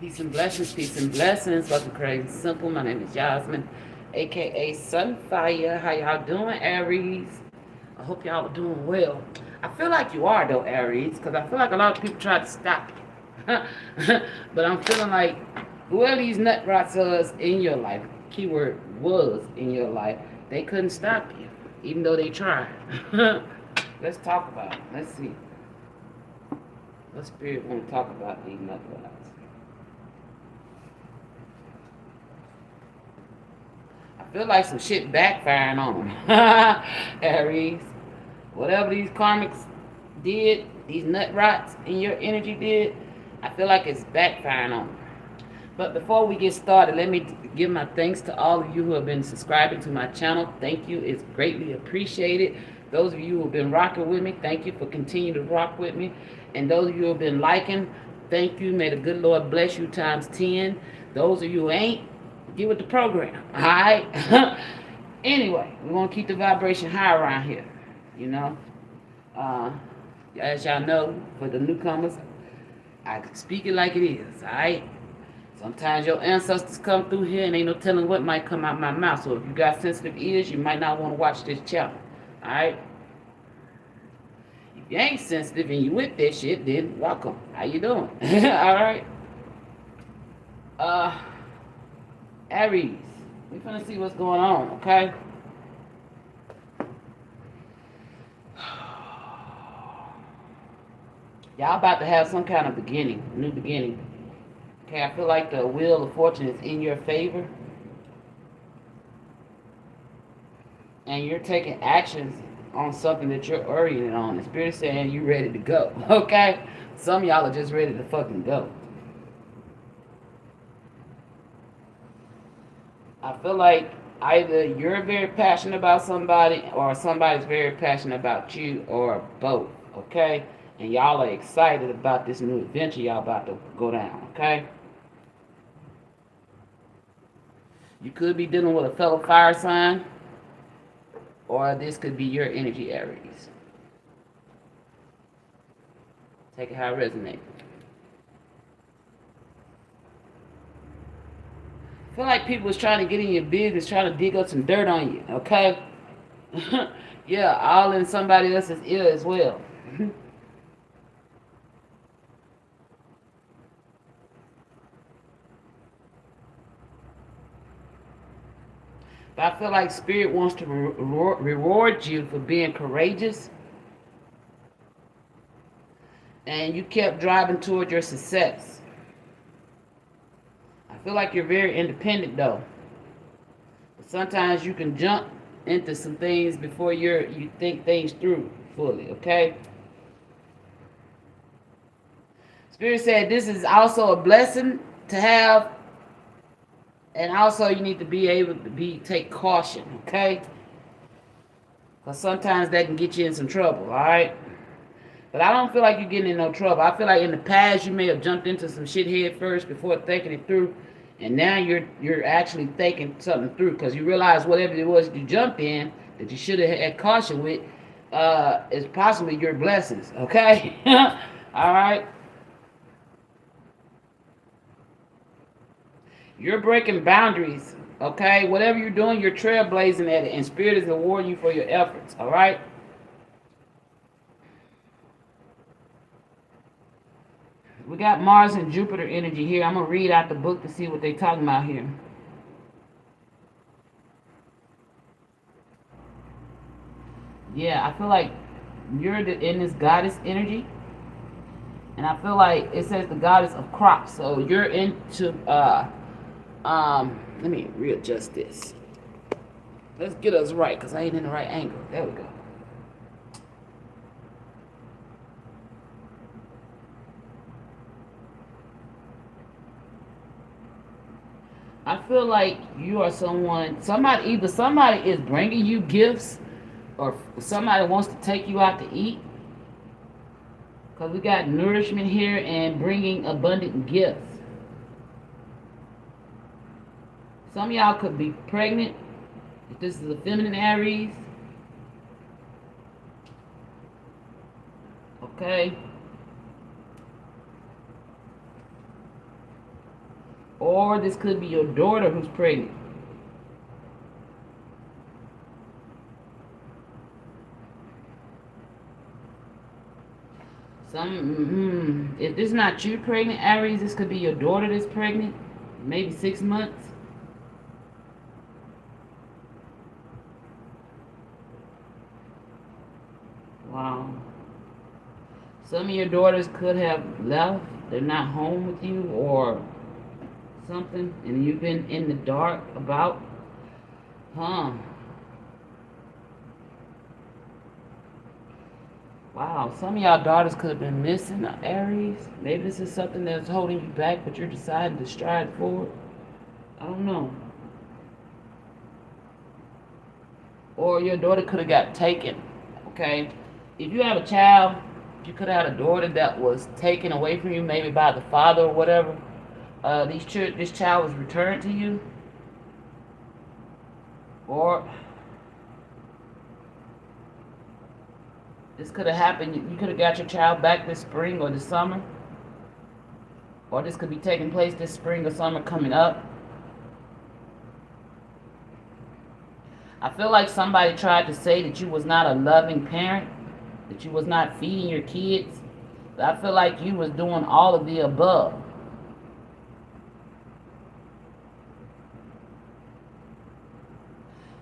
Peace and blessings, peace and blessings. Welcome, Crazy Simple. My name is Yasmin, aka Sunfire. How y'all doing, Aries? I hope y'all are doing well. I feel like you are though, Aries, because I feel like a lot of people try to stop you. But I'm feeling like whoever these nutrots was in your life, keyword was in your life, they couldn't stop you, even though they tried. Let's talk about it. Let's see. What spirit want to talk about these nutrots? I feel like some shit backfiring on them. Aries. Whatever these karmics did, these nut rots in your energy did, I feel like it's backfiring on them. But before we get started, let me give my thanks to all of you who have been subscribing to my channel. Thank you. It's greatly appreciated. Those of you who have been rocking with me, thank you for continuing to rock with me. And those of you who have been liking, thank you. May the good Lord bless you times 10. Those of you who ain't, get with the program. All right? Anyway, we want to keep the vibration high around here. You know? Uh, as y'all know, for the newcomers, I speak it like it is. All right? Sometimes your ancestors come through here and ain't no telling what might come out my mouth. So if you got sensitive ears, you might not want to watch this channel. Alright? If you ain't sensitive and you with that shit, then welcome. How you doing? Alright? Uh Aries. We finna see what's going on, okay? Y'all about to have some kind of beginning, new beginning. Okay, I feel like the wheel of fortune is in your favor. And you're taking actions on something that you're oriented on. The spirit saying you ready to go. Okay? Some of y'all are just ready to fucking go. I feel like either you're very passionate about somebody or somebody's very passionate about you or both. Okay? And y'all are excited about this new adventure y'all about to go down. Okay? You could be dealing with a fellow fire sign, or this could be your energy, Aries. Take it how it resonates. I feel like people is trying to get in your business, trying to dig up some dirt on you, okay? Yeah, all in somebody else's ear as well. But I feel like Spirit wants to reward you for being courageous, and you kept driving toward your success. I feel like you're very independent though. But sometimes you can jump into some things before you think things through fully, okay? Spirit said this is also a blessing to have, and also you need to be able to take caution, okay? Because sometimes that can get you in some trouble, all right? But I don't feel like you're getting in no trouble. I feel like in the past you may have jumped into some shit head first before thinking it through, and now you're actually thinking something through because you realize whatever it was you jumped in that you should have had caution with is possibly your blessings, okay? All right? You're breaking boundaries, okay? Whatever you're doing, you're trailblazing at it, and Spirit is rewarding you for your efforts, all right? We got Mars and Jupiter energy here. I'm going to read out the book to see what they're talking about here. Yeah, I feel like you're in this goddess energy. And I feel like it says the goddess of crops. So you're into, let me readjust this. Let's get us right, because I ain't in the right angle. There we go. I feel like you are either somebody is bringing you gifts or somebody wants to take you out to eat. Because we got nourishment here and bringing abundant gifts. Some of y'all could be pregnant. If this is a feminine Aries. Okay. Or this could be your daughter who's pregnant. If this is not you pregnant, Aries, this could be your daughter that's pregnant. Maybe 6 months. Wow. Some of your daughters could have left. They're not home with you or something. And you've been in the dark about. Huh. Wow, some of y'all daughters could have been missing, Aries. Maybe this is something that's holding you back, but you're deciding to stride forward. I don't know. Or your daughter could have got taken, okay? If you have a child, you could have had a daughter that was taken away from you, maybe by the father or whatever. This child was returned to you. Or this could have happened. You could have got your child back this spring or this summer. Or this could be taking place this spring or summer coming up. I feel like somebody tried to say that you was not a loving parent, that you was not feeding your kids. But I feel like you was doing all of the above.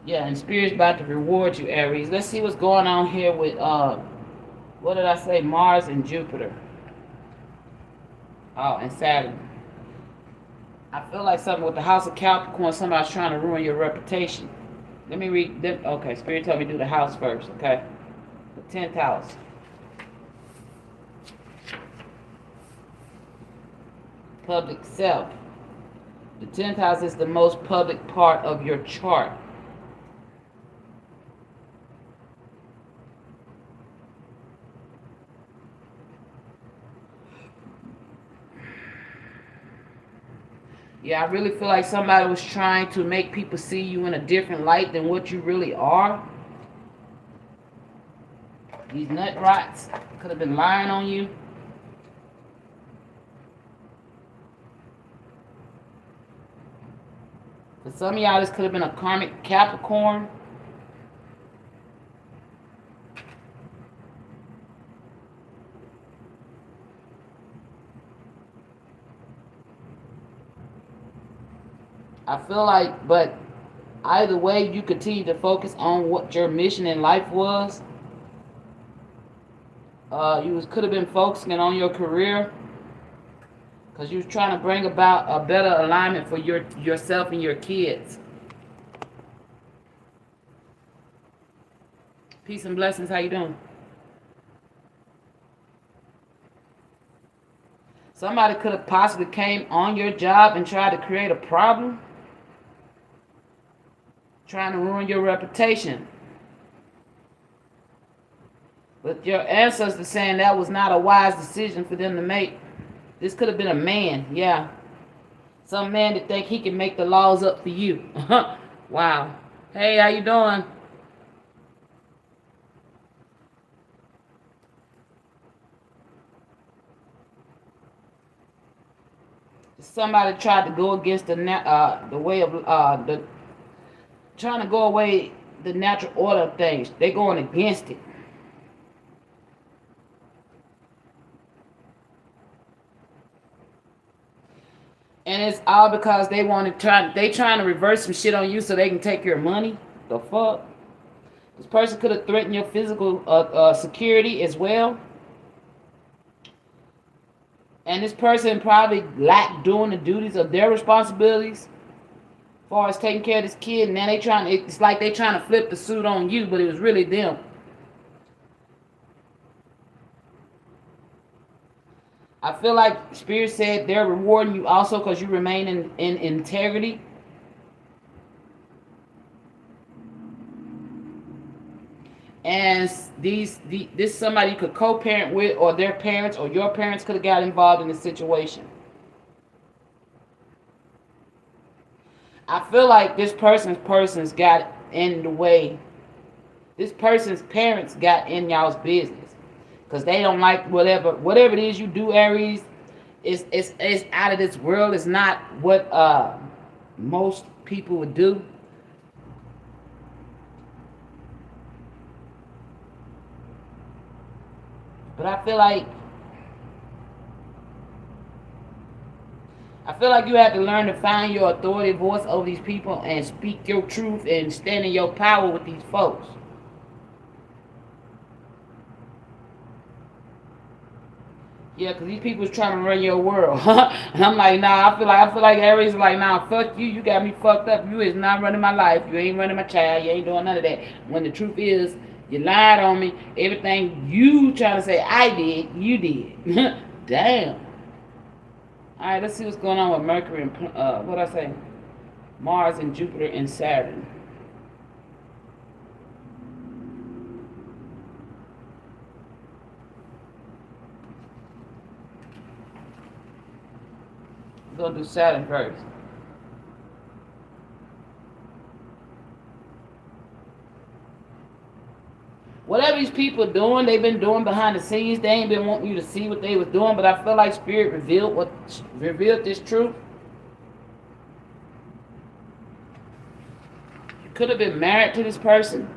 Yeah, and Spirit's about to reward you, Aries. Let's see what's going on here with, what did I say? Mars and Jupiter. Oh, and Saturn. I feel like something with the House of Capricorn, somebody's trying to ruin your reputation. Let me read. Okay, Spirit told me to do the house first, okay? The 10th house. Public self. The 10th house is the most public part of your chart. Yeah, I really feel like somebody was trying to make people see you in a different light than what you really are. These Nutrots could have been lying on you. For some of y'all, this could have been a karmic Capricorn. I feel like, but either way, you continue to focus on what your mission in life was. Could have been focusing on your career, because you was trying to bring about a better alignment for yourself and your kids. Peace and blessings. How you doing? Somebody could have possibly came on your job and tried to create a problem, trying to ruin your reputation. But your ancestors saying that was not a wise decision for them to make. This could have been a man, yeah. Some man that think he can make the laws up for you. Wow. Hey, how you doing? Somebody tried to go against the way of trying to go away the natural order of things. They're going against it. And it's all because they trying to reverse some shit on you so they can take your money. The fuck? This person could have threatened your physical security as well. And this person probably lacked doing the duties of their responsibilities as far as taking care of this kid. And now it's like they trying to flip the suit on you, but it was really them. I feel like Spirit said they're rewarding you also because you remain in integrity. And this somebody you could co-parent with, or their parents or your parents could have got involved in the situation. I feel like this person's got in the way. This person's parents got in y'all's business. Because they don't like whatever it is you do, Aries. it's out of this world. It's not what most people would do. But I feel like you have to learn to find your authority voice over these people and speak your truth and stand in your power with these folks. Yeah, cause these people is trying to run your world, and I'm like, nah. I feel like Aries is like, nah, fuck you. You got me fucked up. You is not running my life. You ain't running my child. You ain't doing none of that. When the truth is, you lied on me. Everything you trying to say I did, you did. Damn. All right, let's see what's going on with Mercury and what I say, Mars and Jupiter and Saturn. We're gonna do Saturn first. Whatever these people doing, they've been doing behind the scenes. They ain't been wanting you to see what they was doing, but I feel like Spirit revealed this truth. You could have been married to this person.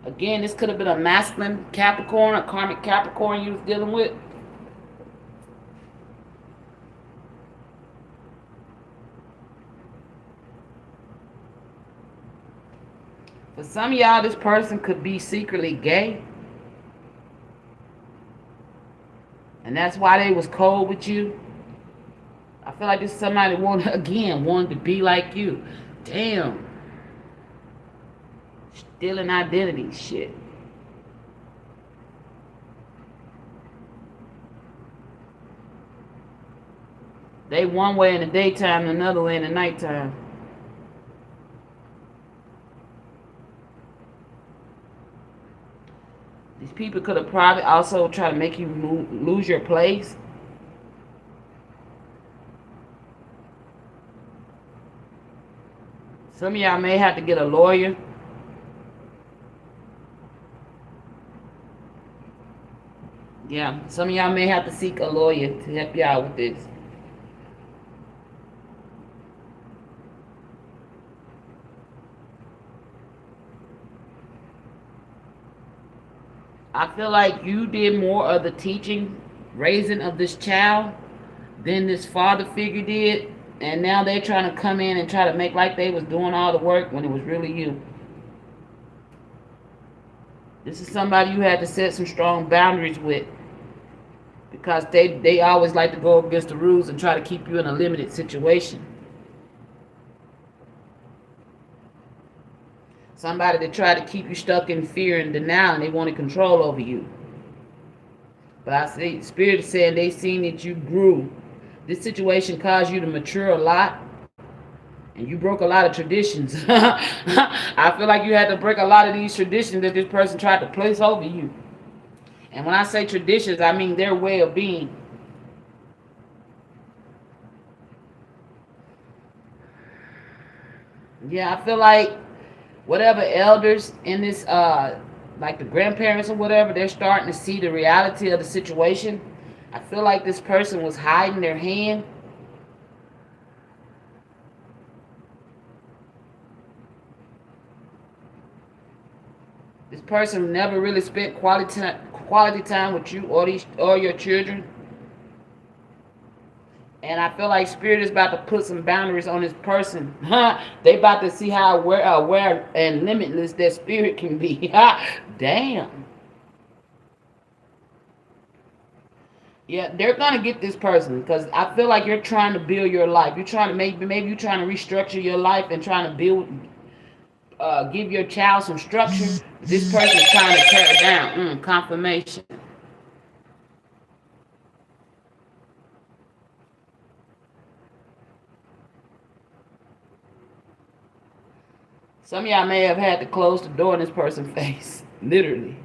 Again, this could have been a masculine Capricorn, a karmic Capricorn you was dealing with. For some of y'all, this person could be secretly gay. And that's why they was cold with you. I feel like this is somebody wanted to be like you. Damn. Stealing identity shit. They one way in the daytime and another way in the nighttime. These people could have probably also tried to make you lose your place. Some of y'all may have to get a lawyer. Yeah, some of y'all may have to seek a lawyer to help you out with this. I feel like you did more of the teaching, raising of this child than this father figure did. And now they're trying to come in and try to make like they was doing all the work when it was really you. This is somebody you had to set some strong boundaries with. Because they always like to go against the rules and try to keep you in a limited situation. Somebody that try to keep you stuck in fear and denial, and they want to control over you. But I say, Spirit is saying they seen that you grew. This situation caused you to mature a lot, and you broke a lot of traditions. I feel like you had to break a lot of these traditions that this person tried to place over you. And when I say traditions, I mean their way of being. Yeah, I feel like whatever elders in this, like the grandparents or whatever, they're starting to see the reality of the situation. I feel like this person was hiding their hand. This person never really spent quality time with you or your children. And I feel like Spirit is about to put some boundaries on this person. They about to see how aware and limitless their spirit can be. Damn. Yeah, they're gonna get this person because I feel like you're trying to build your life. You're trying to maybe you're trying to restructure your life and trying to build, give your child some structure. This person is trying to tear it down. Confirmation. Some of y'all may have had to close the door in this person's face, literally.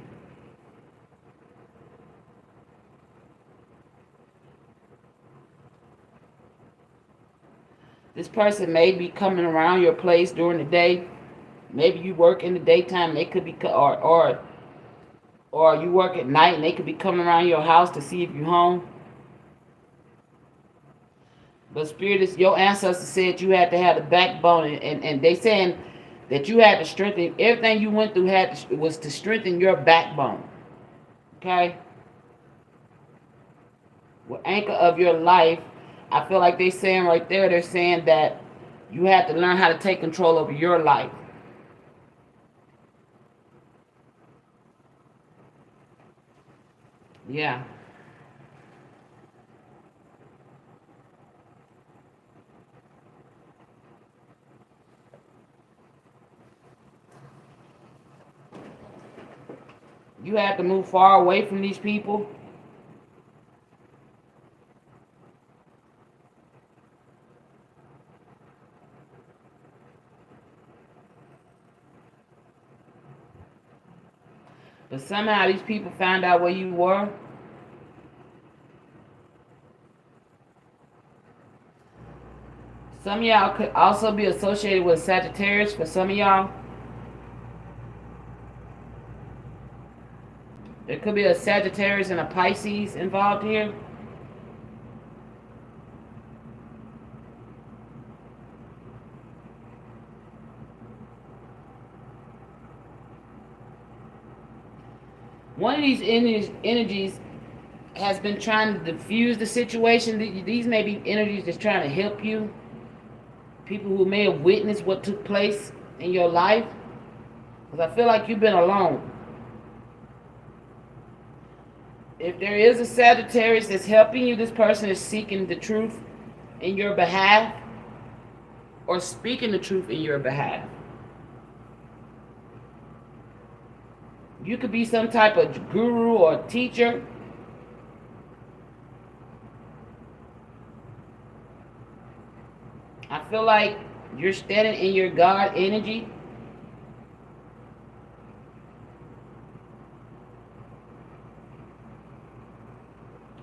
This person may be coming around your place during the day. Maybe you work in the daytime. They could be, or you work at night and they could be coming around your house to see if you're home. But Spirit is your ancestors said you had to have the backbone, and they saying that you had to strengthen everything you went through was to strengthen your backbone. Okay? With anchor of your life, I feel like they're saying right there, they're saying that you have to learn how to take control over your life. Yeah. You have to move far away from these people. But somehow these people found out where you were. Some of y'all could also be associated with Sagittarius for some of y'all. There could be a Sagittarius and a Pisces involved here. One of these energies has been trying to diffuse the situation. These may be energies that's trying to help you. People who may have witnessed what took place in your life. Because I feel like you've been alone. If there is a Sagittarius that's helping you, this person is seeking the truth in your behalf or speaking the truth in your behalf. You could be some type of guru or teacher. I feel like you're standing in your God energy.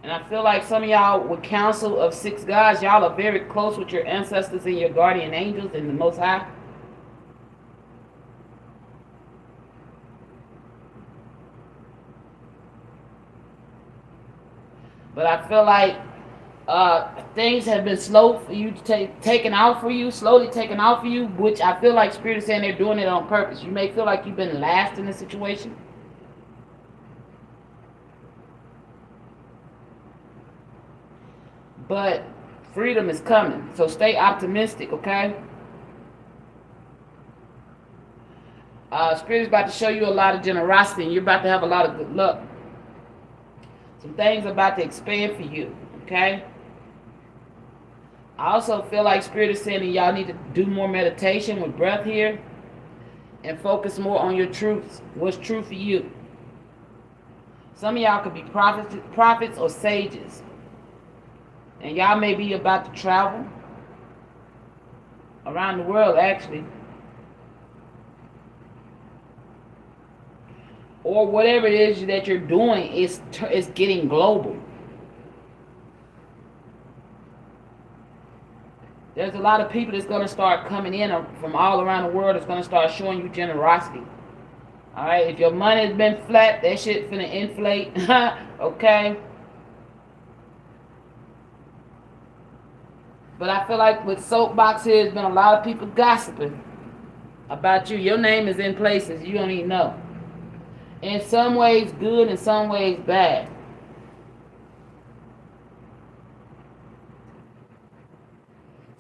And I feel like some of y'all with council of 6 gods, y'all are very close with your ancestors and your guardian angels and the Most High. But I feel like things have been slow for you to taken out for you, slowly taken out for you, which I feel like Spirit is saying they're doing it on purpose. You may feel like you've been last in the situation. But freedom is coming. So stay optimistic, okay? Spirit is about to show you a lot of generosity, and you're about to have a lot of good luck. Some things are about to expand for you, okay? I also feel like Spirit is saying that y'all need to do more meditation with breath here and focus more on your truths. What's true for you? Some of y'all could be prophets or sages. And y'all may be about to travel around the world, actually. Or whatever it is that you're doing is getting global. There's a lot of people that's going to start coming in from all around the world that's going to start showing you generosity. All right? If your money has been flat, that shit finna inflate. Okay? But I feel like with Soapbox here, there's been a lot of people gossiping about you. Your name is in places you don't even know. In some ways good, in some ways bad.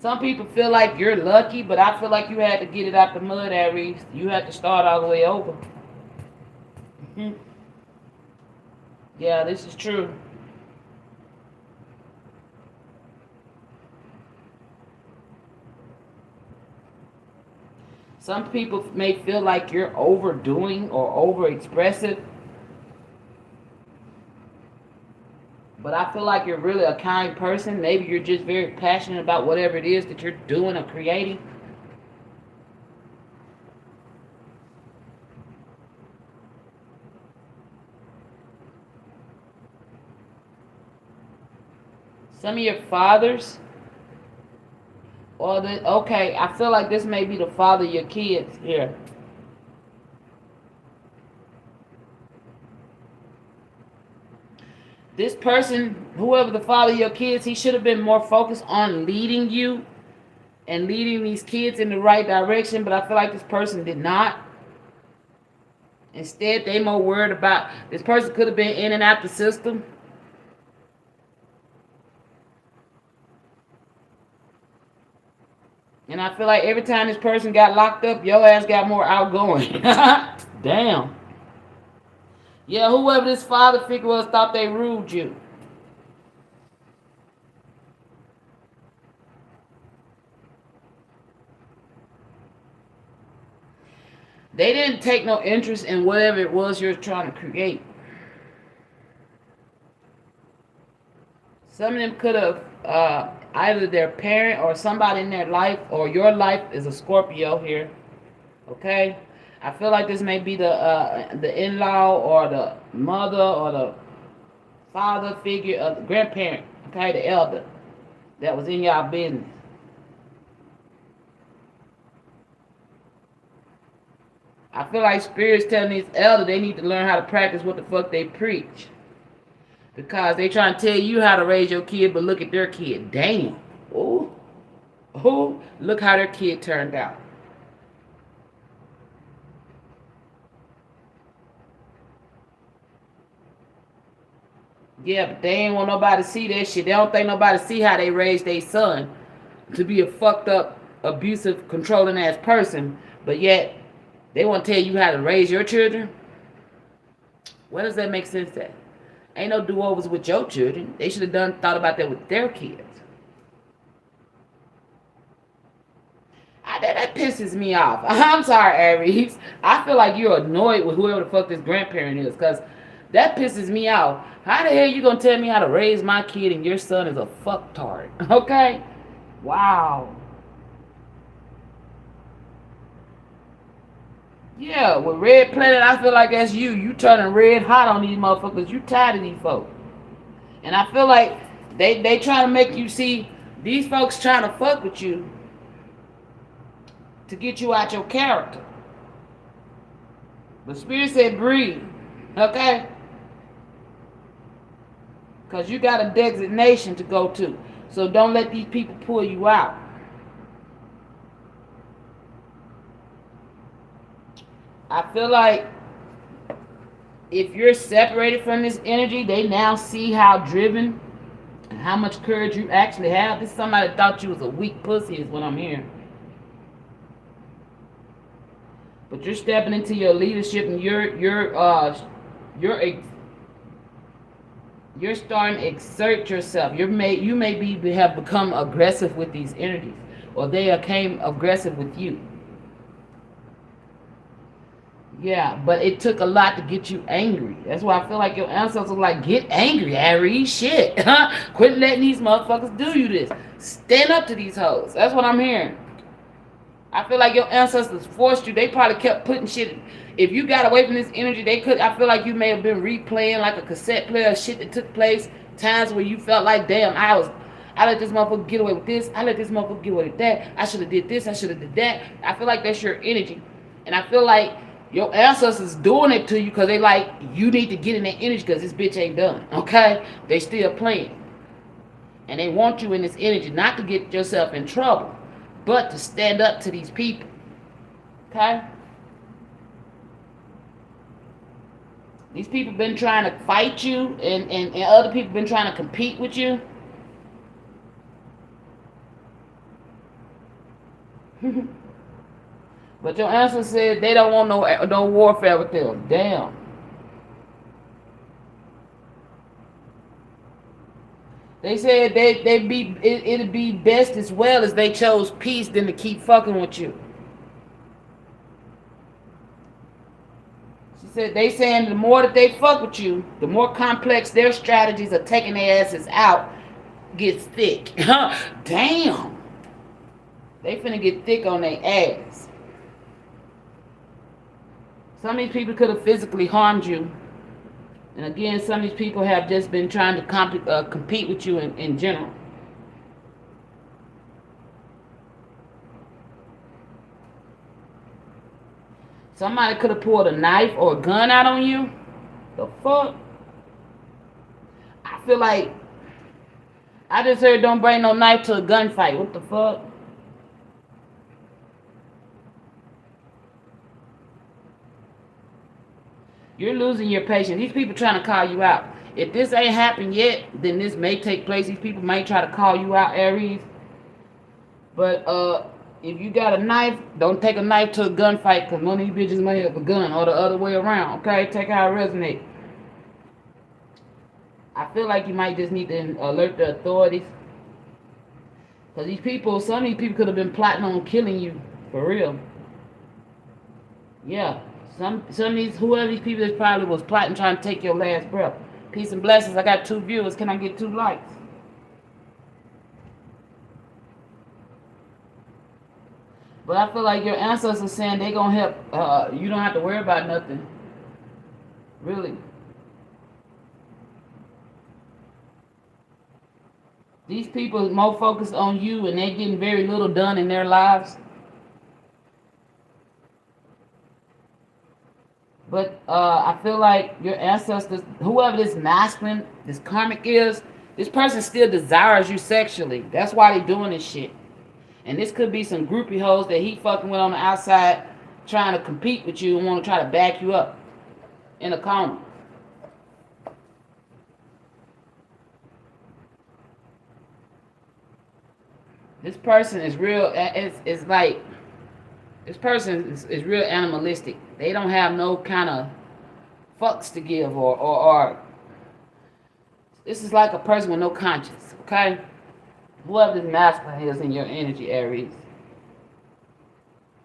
Some people feel like you're lucky, but I feel like you had to get it out the mud, Aries. You had to start all the way over. Yeah, this is true. Some people may feel like you're overdoing or overexpressive. But I feel like you're really a kind person. Maybe you're just very passionate about whatever it is that you're doing or creating. Some of your fathers, okay, I feel like this may be the father of your kids here. This person, whoever the father of your kids, he should have been more focused on leading you and leading these kids in the right direction, but I feel like this person did not. Instead, they more worried about, this person could have been in and out the system. And I feel like every time this person got locked up, your ass got more outgoing. Damn. Yeah, whoever this father figure was thought they ruled you. They didn't take no interest in whatever it was you're trying to create. Some of them could have either their parent or somebody in their life or your life is a Scorpio here. Okay, I feel like this may be the in-law or the mother or the father figure of the grandparent. Okay, the elder that was in y'all business. I feel like Spirit's telling these elders they need to learn how to practice what the fuck they preach. Because they trying to tell you how to raise your kid, but look at their kid. Damn. Ooh. Ooh. Look how their kid turned out. Yeah, but they ain't want nobody to see that shit. They don't think nobody see how they raised their son to be a fucked up, abusive, controlling ass person. But yet, they want to tell you how to raise your children. Where does that make sense at? Ain't no do-overs with your children. They should have thought about that with their kids. That pisses me off. I'm sorry, Aries. I feel like you're annoyed with whoever the fuck this grandparent is, because that pisses me off. How the hell you gonna tell me how to raise my kid and your son is a fucktard? Okay? Wow. Yeah, with Red Planet, I feel like that's you. You turning red hot on these motherfuckers. You tired of these folks. And I feel like they trying to make you see these folks trying to fuck with you to get you out your character. But Spirit said breathe. Okay? Because you got a designation to go to. So don't let these people pull you out. I feel like if you're separated from this energy, they now see how driven and how much courage you actually have. This somebody thought you was a weak pussy is what I'm hearing. But you're stepping into your leadership and you're starting to exert yourself. You may have become aggressive with these energies, or they became aggressive with you. Yeah, but it took a lot to get you angry. That's why I feel like your ancestors are like, get angry, Aries. Shit. Quit letting these motherfuckers do you this. Stand up to these hoes. That's what I'm hearing. I feel like your ancestors forced you. They probably kept putting shit. If you got away from this energy, they could. I feel like you may have been replaying like a cassette player of shit that took place. Times where you felt like, damn, I let this motherfucker get away with this. I let this motherfucker get away with that. I should have did this. I should have did that. I feel like that's your energy. And I feel like your ancestors doing it to you because they like, you need to get in that energy because this bitch ain't done. Okay? They still playing. And they want you in this energy not to get yourself in trouble, but to stand up to these people. Okay? These people been trying to fight you and other people been trying to compete with you. But your ancestors said they don't want no warfare with them. Damn. They said it'd be best as well as they chose peace than to keep fucking with you. She said they saying the more that they fuck with you, the more complex their strategies of taking their asses out gets thick. Damn. They finna get thick on their ass. Some of these people could have physically harmed you. And again, some of these people have just been trying to compete with you in general. Somebody could have pulled a knife or a gun out on you. The fuck? feel like I just heard don't bring no knife to a gunfight. What the fuck? You're losing your patience. These people trying to call you out. If this ain't happened yet, then this may take place. These people may try to call you out, Aries. But if you got a knife, don't take a knife to a gunfight, because one of these bitches may have a gun, or the other way around. Okay, take how it resonates. I feel like you might just need to alert the authorities. Because these people, some of these people could have been plotting on killing you. For real. Yeah. Some of these, whoever these people is probably was plotting trying to take your last breath. Peace and blessings. I got 2 viewers. Can I get 2 likes? But I feel like your ancestors saying they gonna help. You don't have to worry about nothing. Really. These people is more focused on you, and they're getting very little done in their lives. But I feel like your ancestors, whoever this masculine, this karmic is, this person still desires you sexually. That's why they doing this shit. And this could be some groupie hoes that he fucking with on the outside, trying to compete with you and want to try to back you up in a corner. This person is real. It's like this person is real animalistic. They don't have no kind of fucks to give, or this is like a person with no conscience. Okay, whoever this masculine is in your energy, Aries.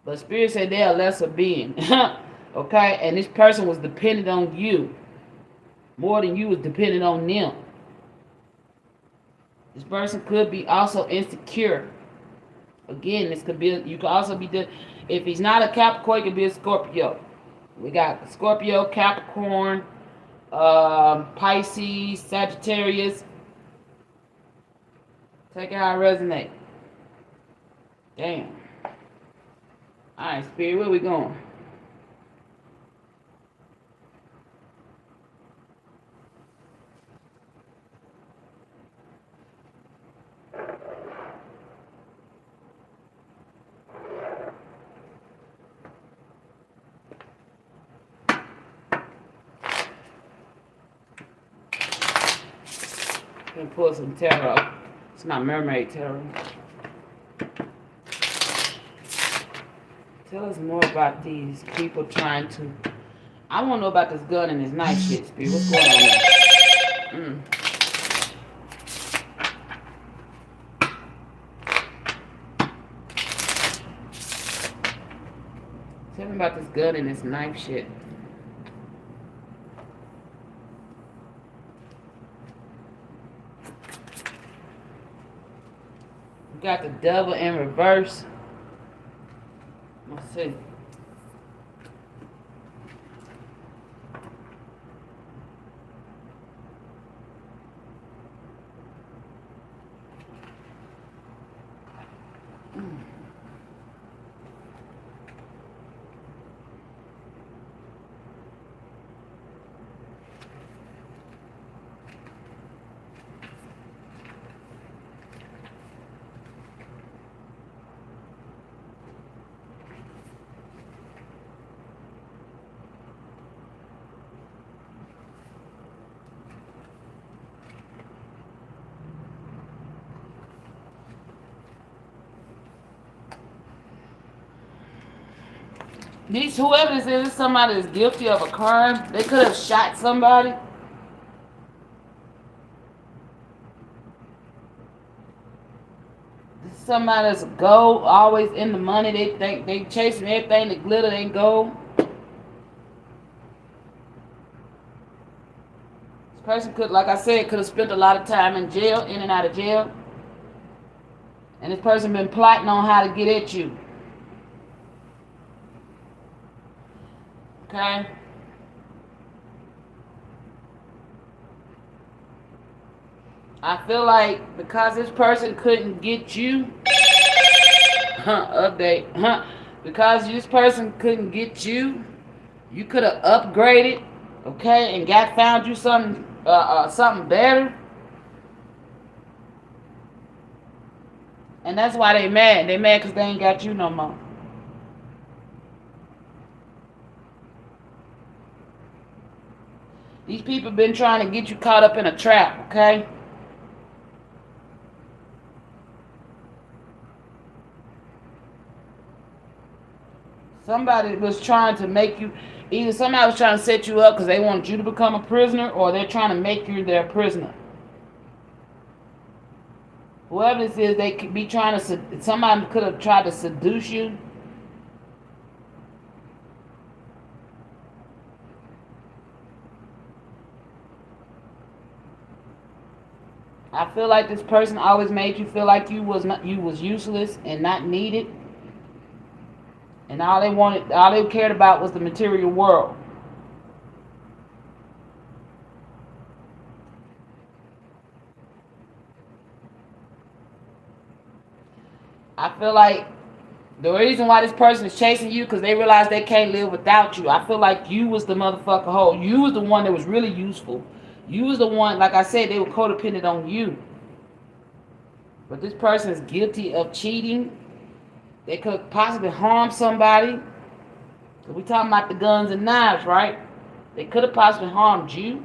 But Spirit said they are lesser being. Okay, and this person was dependent on you more than you was dependent on them. This person could be also insecure. Again, this could be, you could also be, if he's not a Capricorn, it could be a Scorpio. We got Scorpio, Capricorn, Pisces, Sagittarius. Take it how it resonates. Damn. Alright, Spirit, where we going? Gonna pull some tarot. It's not mermaid tarot. Tell us more about these people trying to. I want to know about this gun and this knife shit, Spirit. What's going on there? Tell me about this gun and this knife shit. We got the devil in reverse. Let's see. These, whoever this is somebody that's guilty of a crime. They could have shot somebody. This is somebody that's gold, always in the money. They think they chasing everything that glitter ain't gold. This person could, like I said, could have spent a lot of time in jail, in and out of jail. And this person been plotting on how to get at you. Okay? I feel like because this person couldn't get you, update, because this person couldn't get you, could have upgraded, okay, and found you something better. And that's why they mad. They mad because they ain't got you no more. These people been trying to get you caught up in a trap, okay? Somebody was trying to make you, either somebody was trying to set you up because they wanted you to become a prisoner, or they're trying to make you their prisoner. Whoever this is, they could be trying to, somebody could have tried to seduce you. I feel like this person always made you feel like you was useless and not needed. And all they cared about was the material world. I feel like the reason why this person is chasing you because they realize they can't live without you. I feel like you was the motherfucker hole. You was the one that was really useful. You was the one, like I said, they were codependent on you. But this person is guilty of cheating. They could possibly harm somebody. So we talking about the guns and knives, right? They could have possibly harmed you.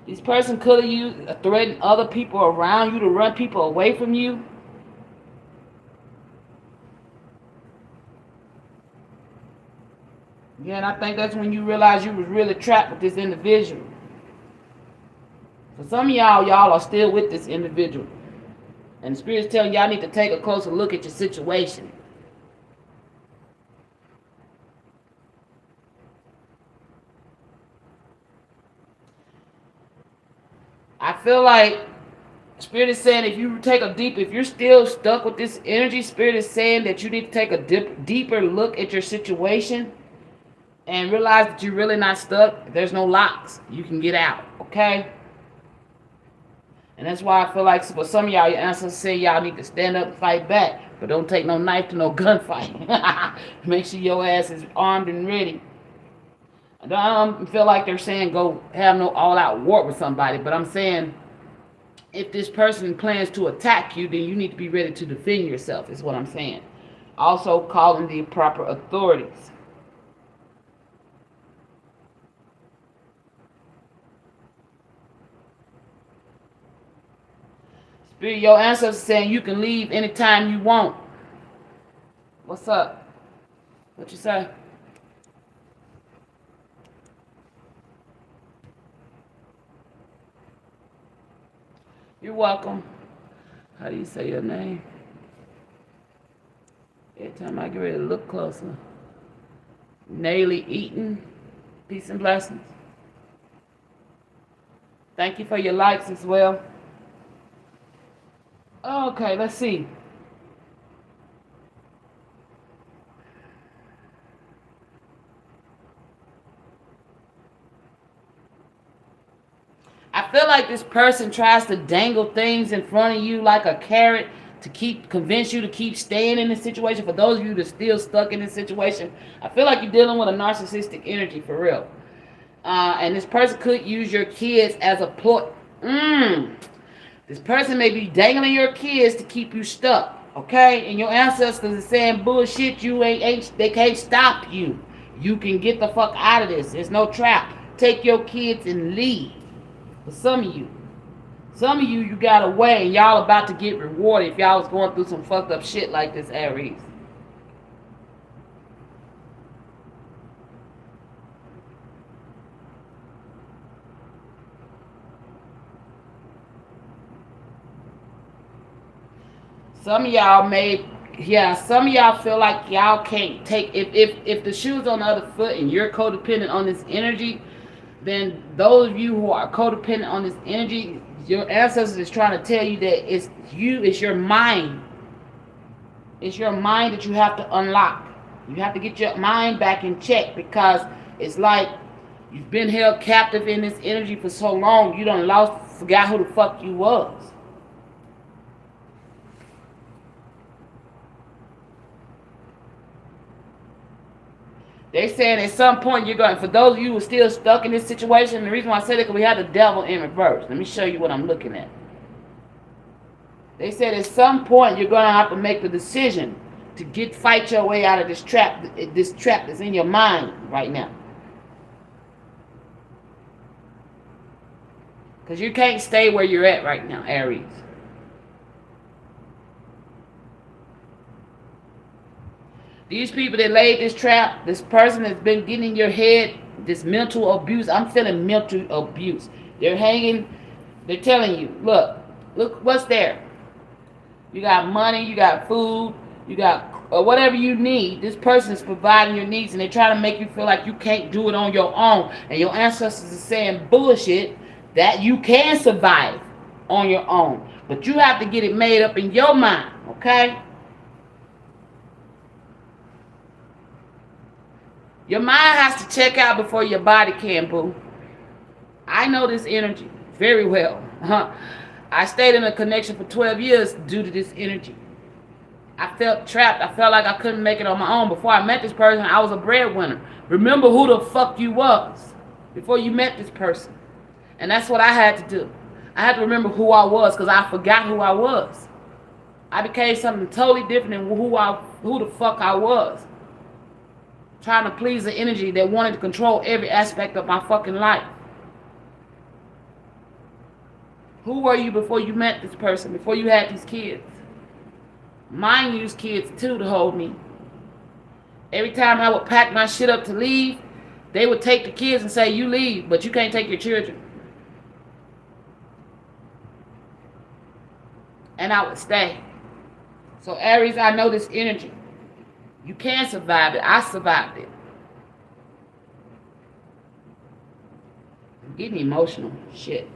This person could have used threatened other people around you to run people away from you. Yeah, and I think that's when you realize you was really trapped with this individual. For some of y'all are still with this individual. And the Spirit's telling y'all need to take a closer look at your situation. I feel like Spirit is saying if you're still stuck with this energy, Spirit is saying that you need to take a deeper look at your situation and realize that you're really not stuck. There's no locks. You can get out, okay? And that's why I feel like for some of y'all, your ancestors say y'all need to stand up and fight back. But don't take no knife to no gunfight. Make sure your ass is armed and ready. I don't feel like they're saying go have no all-out war with somebody. But I'm saying if this person plans to attack you, then you need to be ready to defend yourself, is what I'm saying. Also calling the proper authorities. Spirit, your ancestors saying you can leave anytime you want. What's up? What you say? You're welcome. How do you say your name? Every time I get ready to look closer. Naily Eaton. Peace and blessings. Thank you for your likes as well. Okay, let's see. I feel like this person tries to dangle things in front of you like a carrot to convince you to keep staying in this situation. For those of you that are still stuck in this situation, I feel like you're dealing with a narcissistic energy for real. And this person could use your kids as a ploy. This person may be dangling your kids to keep you stuck, okay? And your ancestors are saying bullshit. They can't stop you. You can get the fuck out of this. There's no trap. Take your kids and leave. For some of you, you got away and y'all about to get rewarded if y'all was going through some fucked up shit like this, Aries. Some of y'all some of y'all feel like y'all can't take, if the shoe's on the other foot and you're codependent on this energy, then those of you who are codependent on this energy, your ancestors is trying to tell you that it's your mind. It's your mind that you have to unlock. You have to get your mind back in check because it's like you've been held captive in this energy for so long, you forgot who the fuck you was. They saying at some point you're going, for those of you who are still stuck in this situation, the reason why I said it because we have the devil in reverse. Let me show you what I'm looking at. They said at some point you're going to have to make the decision to fight your way out of this trap that's in your mind right now. Because you can't stay where you're at right now, Aries. These people that laid this trap, this person that's been getting in your head, this mental abuse. I'm feeling mental abuse. They're hanging, they're telling you, look what's there. You got money, you got food, you got whatever you need. This person is providing your needs, and they're trying to make you feel like you can't do it on your own. And your ancestors are saying bullshit that you can survive on your own. But you have to get it made up in your mind, okay? Your mind has to check out before your body can, boo. I know this energy very well. I stayed in a connection for 12 years due to this energy. I felt trapped. I felt like I couldn't make it on my own. Before I met this person, I was a breadwinner. Remember who the fuck you was before you met this person. And that's what I had to do. I had to remember who I was because I forgot who I was. I became something totally different than who the fuck I was. Trying to please the energy that wanted to control every aspect of my fucking life. Who were you before you met this person, before you had these kids? Mine used kids too to hold me. Every time I would pack my shit up to leave, they would take the kids and say, you leave, but you can't take your children. And I would stay. So Aries, I know this energy. You can survive it. I survived it. I'm getting emotional. Shit.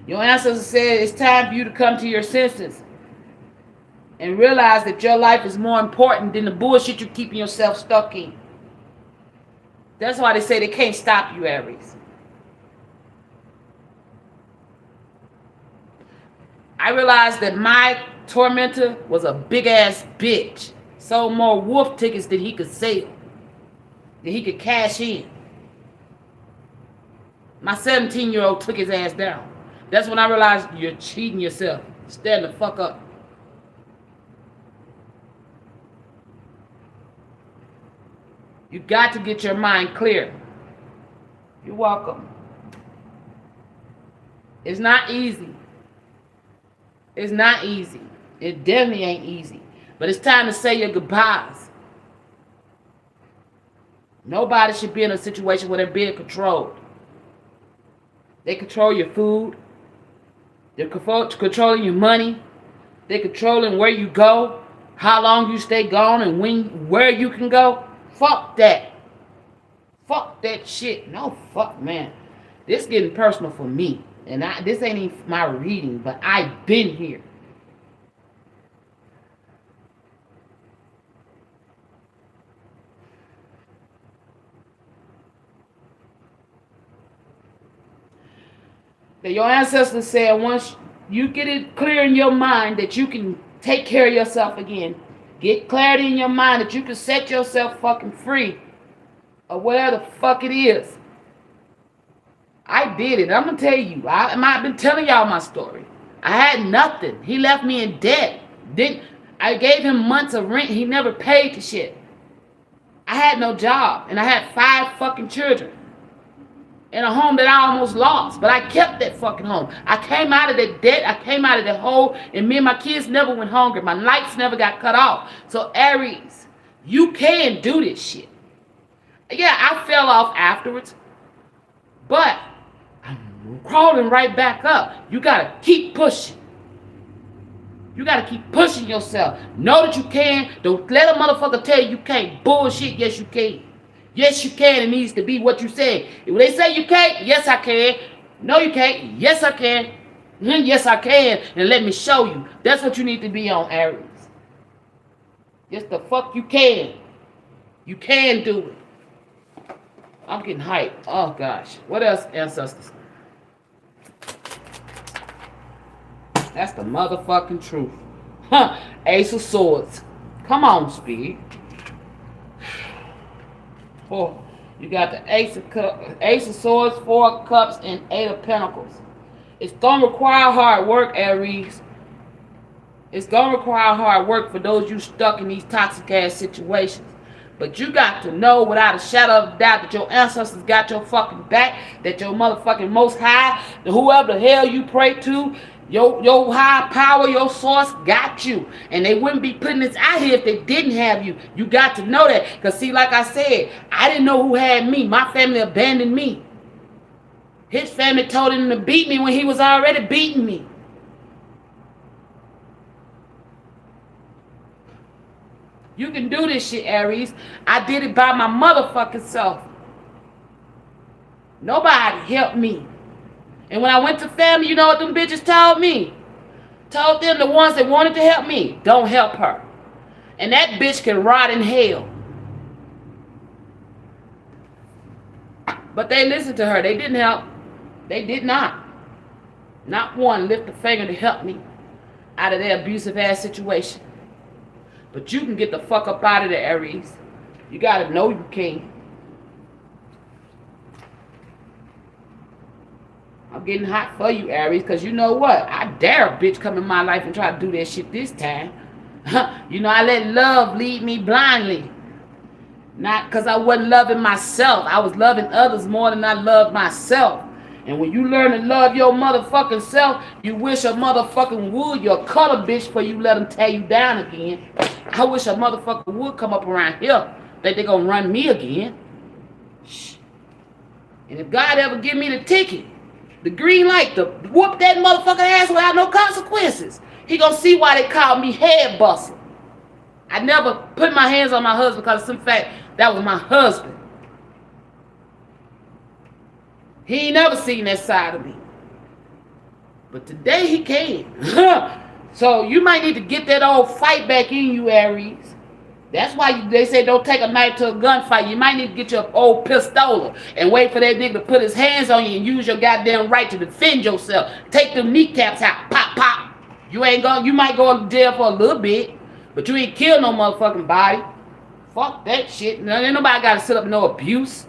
Your ancestors said it's time for you to come to your senses and realize that your life is more important than the bullshit you're keeping yourself stuck in. That's why they say they can't stop you, Aries. I realized that my tormentor was a big ass bitch. Sold more wolf tickets than he could sell, that he could cash in. My 17-year-old took his ass down. That's when I realized you're cheating yourself. Stand the fuck up. You got to get your mind clear. You're welcome. It's not easy. It's not easy. It definitely ain't easy. But it's time to say your goodbyes. Nobody should be in a situation where they're being controlled. They control your food. They're controlling your money. They're controlling where you go, how long you stay gone, and where you can go. Fuck that. Fuck that shit. No, fuck, man. This getting personal for me. And this ain't even my reading, but I've been here. That your ancestors said once you get it clear in your mind that you can take care of yourself again, get clarity in your mind that you can set yourself fucking free or whatever the fuck it is. I did it. I'm going to tell you. I've been telling y'all my story. I had nothing. He left me in debt. I gave him months of rent. He never paid the shit. I had no job. And I had 5 fucking children. In a home that I almost lost. But I kept that fucking home. I came out of that debt. I came out of that hole. And me and my kids never went hungry. My lights never got cut off. So Aries, you can do this shit. Yeah, I fell off afterwards. But I'm crawling right back up. You got to keep pushing. You got to keep pushing yourself. Know that you can. Don't let a motherfucker tell you can't. Bullshit. Yes, you can. Yes, you can. It needs to be what you say. If they say you can't, yes, I can. No, you can't. Yes, I can. Yes, I can. And let me show you. That's what you need to be on, Aries. Yes, the fuck you can. You can do it. I'm getting hyped. Oh, gosh. What else, ancestors? That's the motherfucking truth. Ace of Swords. Come on, Speed. Four. You got the Ace of Swords, Four of Cups, and Eight of Pentacles. It's going to require hard work, Aries. It's going to require hard work for those you stuck in these toxic ass situations. But you got to know without a shadow of a doubt that your ancestors got your fucking back, that your motherfucking most high, whoever the hell you pray to, your high power, your source got you. And they wouldn't be putting this out here if they didn't have you. You got to know that. Because see, like I said, I didn't know who had me. My family abandoned me. His family told him to beat me when he was already beating me. You can do this shit, Aries. I did it by my motherfucking self. Nobody helped me. And when I went to family, you know what them bitches told me? Told them, the ones that wanted to help me, don't help her. And that bitch can rot in hell. But they listened to her. They didn't help. They did not. Not one lift a finger to help me out of their abusive ass situation. But you can get the fuck up out of there, Aries. You gotta know you can. I'm getting hot for you, Aries, because you know what? I dare a bitch come in my life and try to do that shit this time. You know, I let love lead me blindly. Not because I wasn't loving myself. I was loving others more than I loved myself. And when you learn to love your motherfucking self, you wish a motherfucking would. You'll cut a bitch before you let them tear you down again. I wish a motherfucker would come up around here. Think they gonna run me again. Shh. And if God ever give me the ticket, the green light to whoop that motherfucking ass without no consequences, he gonna see why they call me head buster. I never put my hands on my husband because in fact, that was my husband. He ain't never seen that side of me. But today he can. So you might need to get that old fight back in you, Aries. That's why they say don't take a knife to a gunfight. You might need to get your old pistola and wait for that nigga to put his hands on you and use your goddamn right to defend yourself. Take them kneecaps out. Pop, pop. You might go to jail for a little bit, but you ain't kill no motherfucking body. Fuck that shit. Ain't nobody got to sit up no abuse.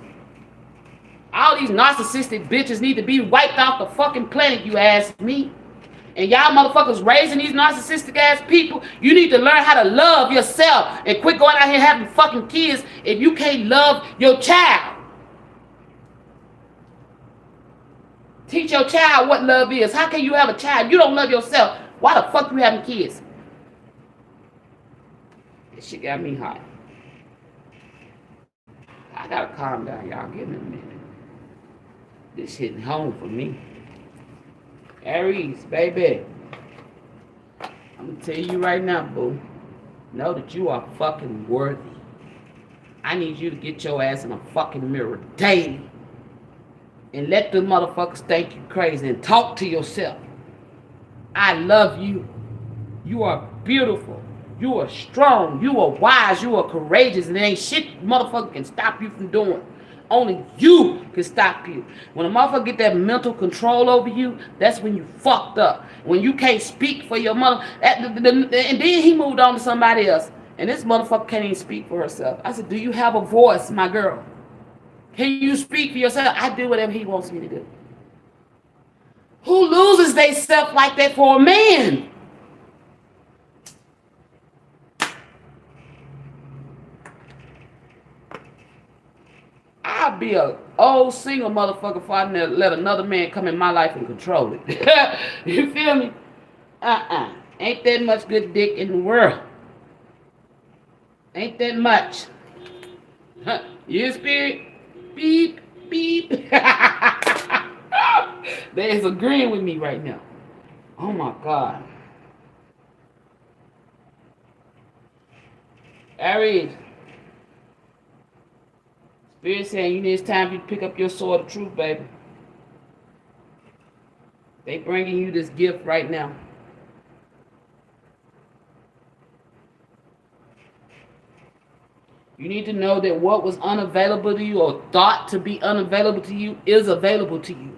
All these narcissistic bitches need to be wiped off the fucking planet, you ask me. And y'all motherfuckers raising these narcissistic ass people, you need to learn how to love yourself and quit going out here having fucking kids if you can't love your child. Teach your child what love is. How can you have a child? You don't love yourself. Why the fuck you having kids? This shit got me hot. I gotta calm down, y'all. Give me a minute. This hitting home for me. Aries, baby. I'm gonna tell you right now, boo. Know that you are fucking worthy. I need you to get your ass in a fucking mirror daily. And let the motherfuckers think you crazy and talk to yourself. I love you. You are beautiful. You are strong. You are wise. You are courageous. And there ain't shit motherfucker can stop you from doing. Only you can stop you. When a motherfucker get that mental control over you, that's when you fucked up. When you can't speak for your mother. And then he moved on to somebody else. And this motherfucker can't even speak for herself. I said, do you have a voice, my girl? Can you speak for yourself? I do whatever he wants me to do. Who loses they self like that for a man? I'll be a old single motherfucker if I let another man come in my life and control it. You feel me? Ain't that much good dick in the world. Ain't that much. You spirit? Beep, beep. They's agreeing with me right now. Oh my God. Aries. Spirit saying it's time for you to pick up your sword of truth, baby. They bringing you this gift right now. You need to know that what was unavailable to you or thought to be unavailable to you is available to you.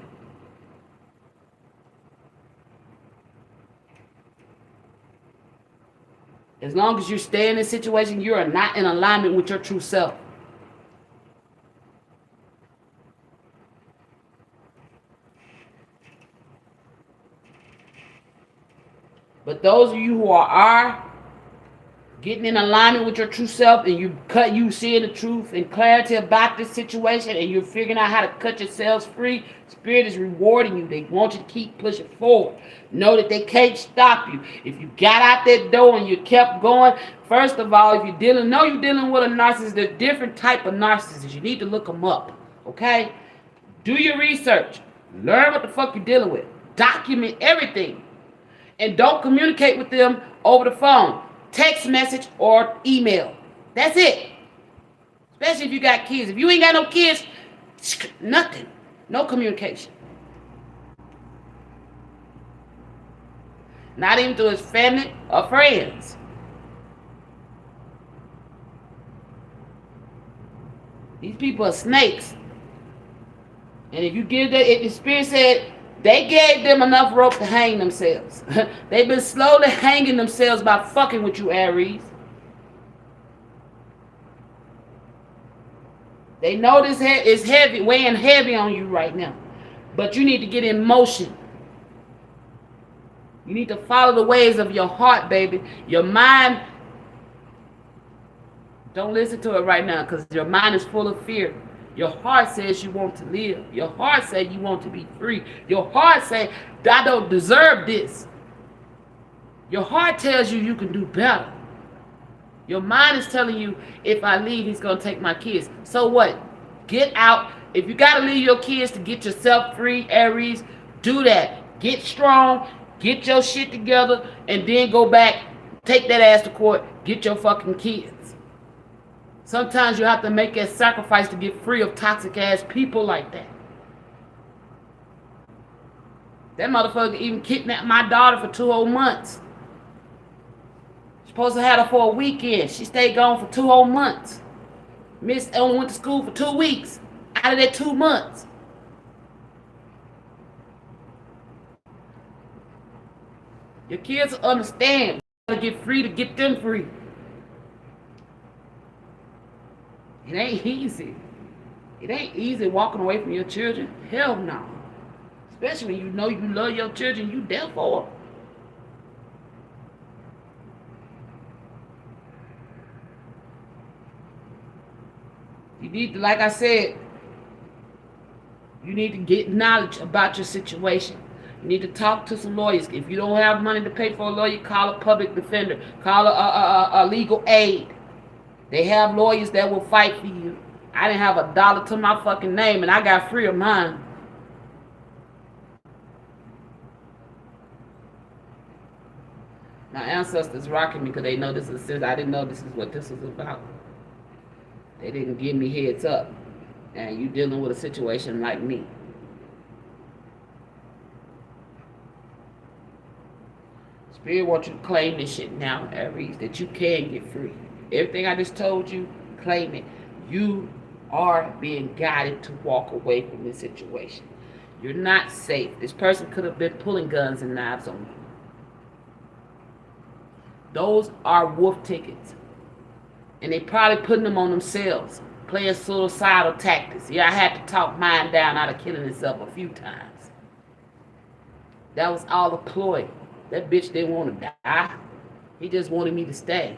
As long as you stay in this situation, you are not in alignment with your true self. But those of you who are getting in alignment with your true self, and you seeing the truth and clarity about this situation, and you're figuring out how to cut yourselves free, Spirit is rewarding you. They want you to keep pushing forward. Know that they can't stop you. If you got out that door and you kept going, first of all, if you're dealing with a narcissist, there's different type of narcissists. You need to look them up. Okay? Do your research. Learn what the fuck you're dealing with. Document everything. And don't communicate with them over the phone. Text message or email. That's it. Especially if you got kids. If you ain't got no kids, nothing. No communication. Not even to his family or friends. These people are snakes. And if you give that, if the Spirit said they gave them enough rope to hang themselves. They've been slowly hanging themselves by fucking with you, Aries. They know this is heavy, weighing heavy on you right now. But you need to get in motion. You need to follow the ways of your heart, baby. Your mind, don't listen to it right now, because your mind is full of fear. Your heart says you want to live. Your heart says you want to be free. Your heart says, I don't deserve this. Your heart tells you you can do better. Your mind is telling you, if I leave, he's going to take my kids. So what? Get out. If you got to leave your kids to get yourself free, Aries, do that. Get strong. Get your shit together. And then go back. Take that ass to court. Get your fucking kids. Sometimes you have to make that sacrifice to get free of toxic ass people like that. That motherfucker even kidnapped my daughter for 2 whole months. Supposed to have her for a weekend. She stayed gone for 2 whole months. Miss only went to school for 2 weeks out of that 2 months. Your kids understand. You gotta get free to get them free. It ain't easy. It ain't easy walking away from your children. Hell no. Especially when you know you love your children, you there for them. You need to, like I said, you need to get knowledge about your situation. You need to talk to some lawyers. If you don't have money to pay for a lawyer, call a public defender. Call a legal aid. They have lawyers that will fight for you. I didn't have $1 to my fucking name, and I got free of mine. My ancestors rocking me because they know this is. I didn't know this is what this was about. They didn't give me heads up. And you dealing with a situation like me. Spirit wants you to claim this shit now, Aries, that you can get free. Everything I just told you, claim it. You are being guided to walk away from this situation. You're not safe. This person could have been pulling guns and knives on you. Those are wolf tickets. And they probably putting them on themselves, playing suicidal tactics. Yeah, I had to talk mine down out of killing himself a few times. That was all a ploy. That bitch didn't want to die. He just wanted me to stay.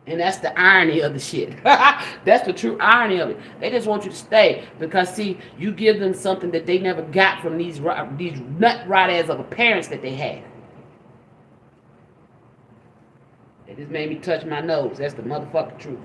And that's the irony of the shit. That's the true irony of it. They just want you to stay because, see, you give them something that they never got from these nut right ass of parents that they had. It just made me touch my nose. That's the motherfucking truth.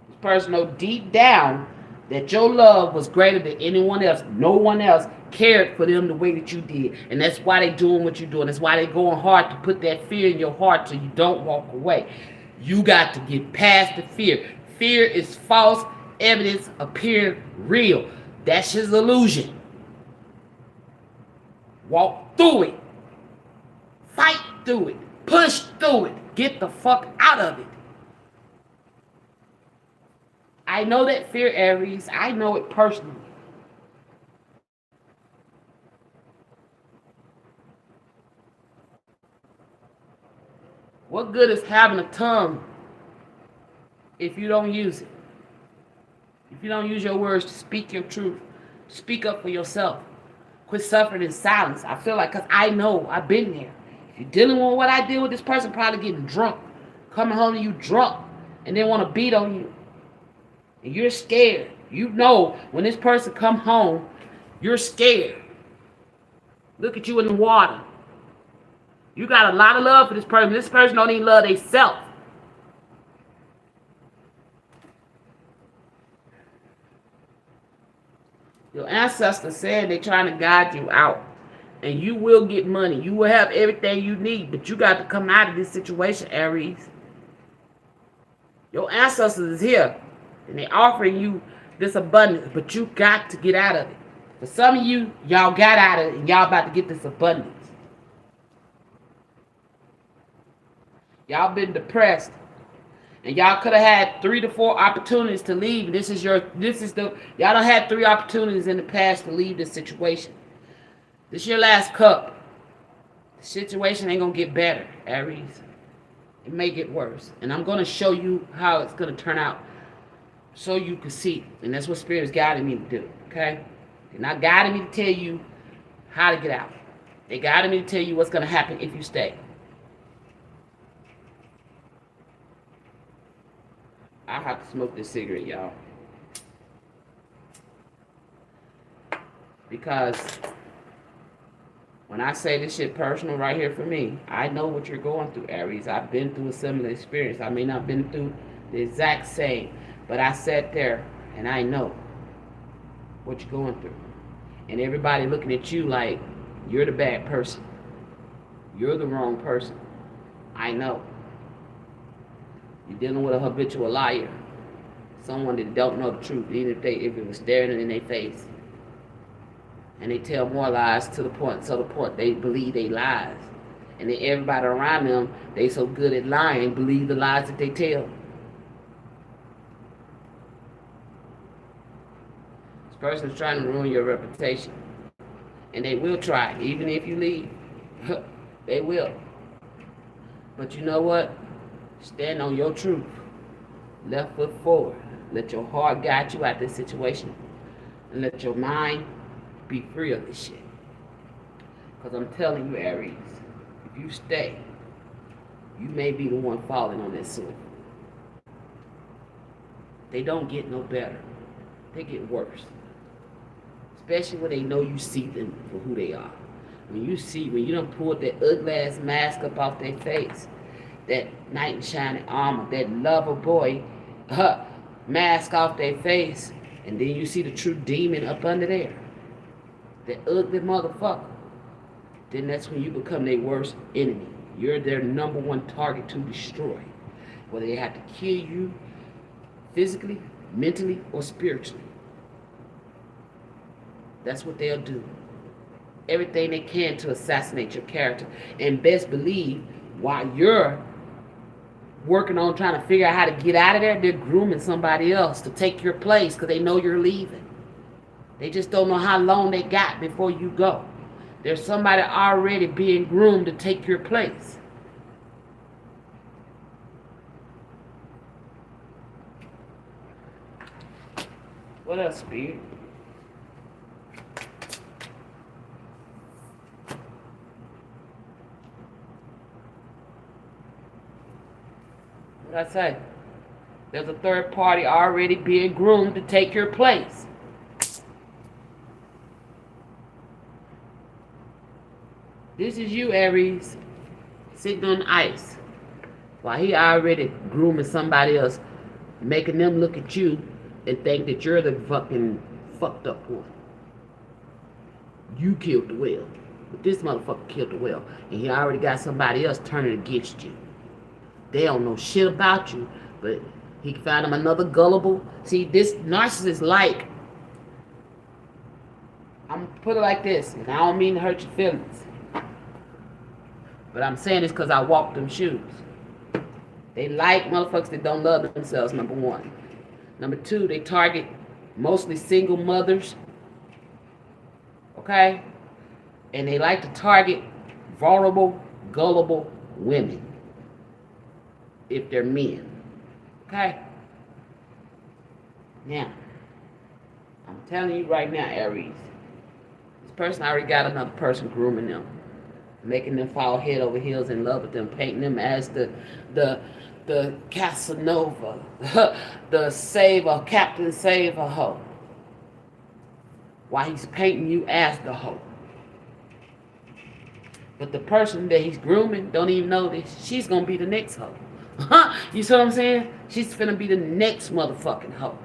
This person know deep down that your love was greater than anyone else. No one else cared for them the way that you did. And that's why they doing what you're doing. That's why they going hard to put that fear in your heart so you don't walk away. You got to get past the fear. Fear is false evidence appearing real. That's his illusion. Walk through it. Fight through it. Push through it. Get the fuck out of it. I know that fear, Aries. I know it personally. What good is having a tongue if you don't use it? If you don't use your words to speak your truth, speak up for yourself. Quit suffering in silence. I feel like, because I know, I've been there. If you're dealing with what I deal with, this person probably getting drunk, coming home to you drunk, and they want to beat on you. And you're scared. You know when this person come home, you're scared. Look at you in the water. You got a lot of love for this person. This person don't even love themselves. Your ancestors said they're trying to guide you out. And you will get money. You will have everything you need. But you got to come out of this situation, Aries. Your ancestors is here. And they're offering you this abundance. But you got to get out of it. For some of you, y'all got out of it. And y'all about to get this abundance. Y'all been depressed. And y'all could have had 3 to 4 opportunities to leave. Y'all done had 3 opportunities in the past to leave this situation. This is your last cup. The situation ain't going to get better, Aries. It may get worse. And I'm going to show you how it's going to turn out so you can see. And that's what Spirit is guiding me to do, okay? They're not guiding me to tell you how to get out. They're guiding me to tell you what's going to happen if you stay. I have to smoke this cigarette, y'all. Because when I say this shit personal right here for me, I know what you're going through, Aries. I've been through a similar experience. I may not have been through the exact same, but I sat there and I know what you're going through. And everybody looking at you like you're the bad person. You're the wrong person. I know. You're dealing with a habitual liar. Someone that don't know the truth, even if it was staring in their face. And they tell more lies to the point they believe they lies. And then everybody around them, they so good at lying, believe the lies that they tell. This person's trying to ruin your reputation. And they will try, even if you leave. They will. But you know what? Stand on your truth. Left foot forward. Let your heart guide you out this situation. And let your mind be free of this shit. Because I'm telling you, Aries, if you stay, you may be the one falling on that sword. They don't get no better. They get worse. Especially when they know you see them for who they are. When you done pulled that ugly ass mask up off their face, that knight in shining armor, that lover boy mask off their face, and then you see the true demon up under there, that ugly motherfucker, then that's when you become their worst enemy. You're their number one target to destroy. Whether they have to kill you physically, mentally, or spiritually. That's what they'll do. Everything they can to assassinate your character. And best believe, while you're working on trying to figure out how to get out of there, they're grooming somebody else to take your place because they know you're leaving. They just don't know how long they got before you go. There's somebody already being groomed to take your place. What else, Spirit? What I say? There's a third party already being groomed to take your place. This is you, Aries, sitting on ice, while he already grooming somebody else, making them look at you and think that you're the fucking fucked up one. You killed the whale, but this motherfucker killed the whale, and he already got somebody else turning against you. They don't know shit about you, but he found him another gullible. See, this narcissist I'm gonna put it like this, and I don't mean to hurt your feelings, but I'm saying this because I walk them shoes. They like motherfuckers that don't love themselves, number one. Number two, they target mostly single mothers, okay? And they like to target vulnerable, gullible women. if they're men. Okay? Now, I'm telling you right now, Aries, this person already got another person grooming them, making them fall head over heels in love with them, painting them as the Casanova, the saver, Captain Saver hoe. While he's painting you as the hoe. But the person that he's grooming don't even know that she's gonna be the next hoe. You see what I'm saying? She's gonna be the next motherfucking hoe.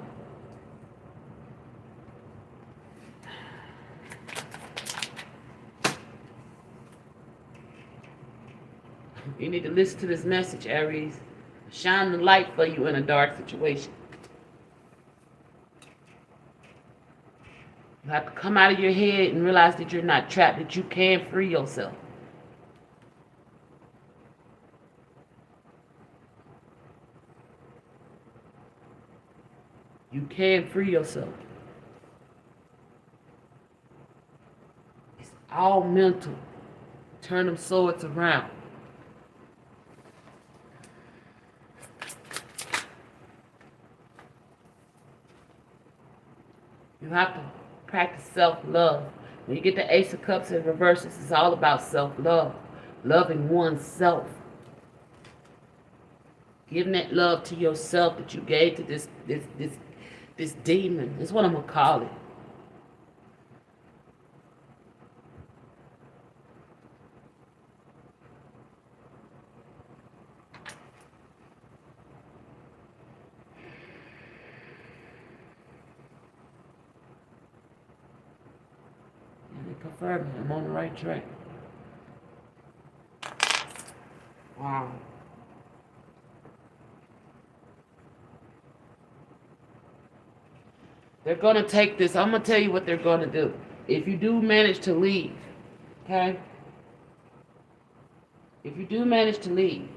You need to listen to this message, Aries. Shine the light for you in a dark situation. You have to come out of your head and realize that you're not trapped, that you can free yourself. You can free yourself. It's all mental. Turn them swords around. You have to practice self-love. When you get the Ace of Cups in reverses, it's all about self-love. Loving oneself. Giving that love to yourself that you gave to this demon. That's what I'm going to call it. Confirm me. I'm on the right track. Wow. They're going to take this. I'm going to tell you what they're going to do. If you do manage to leave, okay? If you do manage to leave,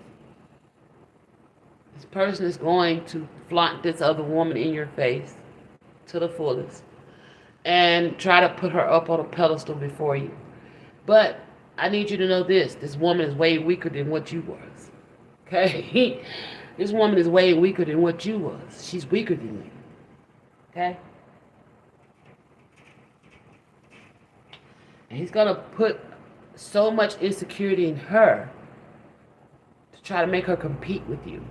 this person is going to flaunt this other woman in your face to the fullest and try to put her up on a pedestal before you. But I need you to know this. This woman is way weaker than what you was. Okay? This woman is way weaker than what you was. She's weaker than you. Okay? And he's going to put so much insecurity in her to try to make her compete with you.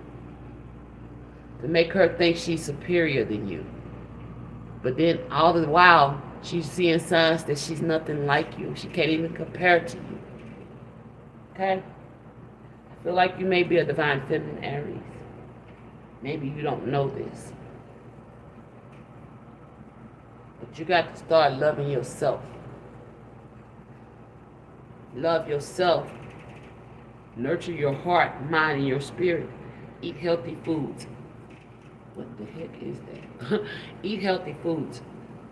To make her think she's superior than you. But then all the while, she's seeing signs that she's nothing like you. She can't even compare to you. Okay? I feel like you may be a divine feminine, Aries. Maybe you don't know this. But you got to start loving yourself. Love yourself. Nurture your heart, mind, and your spirit. Eat healthy foods. What the heck is that? Eat healthy foods.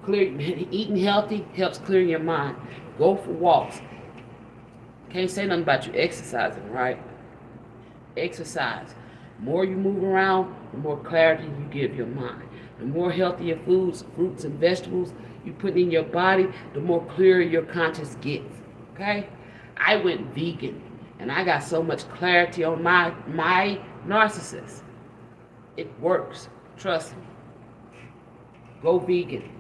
Eating healthy helps clear your mind. Go for walks. Can't say nothing about you exercising, right? Exercise. The more you move around, the more clarity you give your mind. The more healthier foods, fruits, and vegetables you put in your body, the more clearer your conscience gets. Okay? I went vegan, and I got so much clarity on my narcissist. It works. Trust me. Go vegan.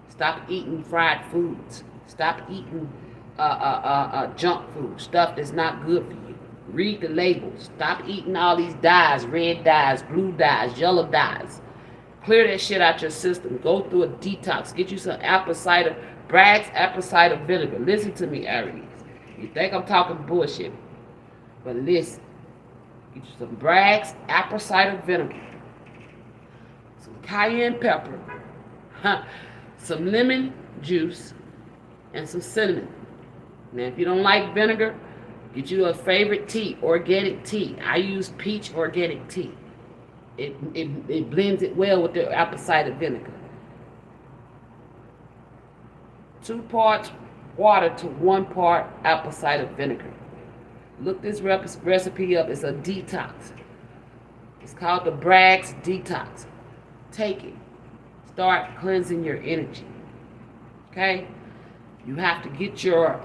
Stop eating fried foods. Stop eating junk food, stuff that's not good for you. Read the labels. Stop eating all these dyes, red dyes, blue dyes, yellow dyes. Clear that shit out your system. Go through a detox. Get you some apple cider, Bragg's apple cider vinegar. Listen to me, Aries. You think I'm talking bullshit, but listen. Get you some Bragg's apple cider vinegar. Cayenne pepper, some lemon juice, and some cinnamon. Now, if you don't like vinegar, get you a favorite tea, organic tea. I use peach organic tea. It blends it well with the apple cider vinegar. 2 parts water to 1 part apple cider vinegar. Look this recipe up. It's a detox. It's called the Bragg's Detox. Take it. Start cleansing your energy. Okay? You have to get your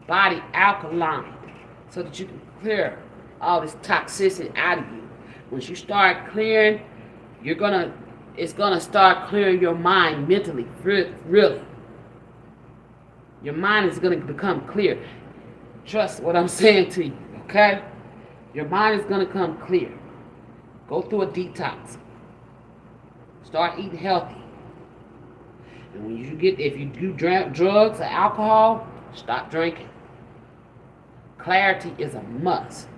body alkaline so that you can clear all this toxicity out of you. Once you start clearing, it's gonna start clearing your mind mentally, really. Your mind is gonna become clear. Trust what I'm saying to you, okay? Your mind is gonna come clear. Go through a detox. Start eating healthy. And when if you do drugs or alcohol, stop drinking. Clarity is a must.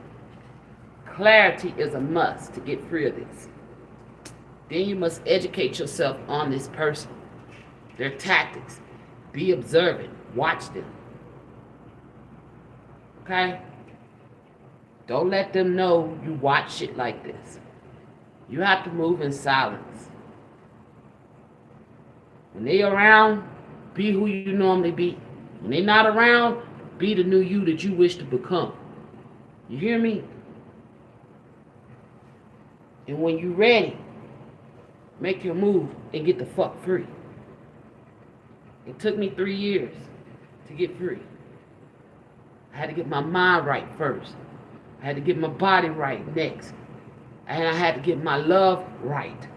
Clarity is a must to get free of this. Then you must educate yourself on this person, their tactics. Be observant. Watch them. Okay? Don't let them know you watch shit like this. You have to move in silence. When they around, be who you normally be. When they not around, be the new you that you wish to become. You hear me? And when you ready, make your move and get the fuck free. It took me 3 years to get free. I had to get my mind right first. I had to get my body right next. And I had to get my love right.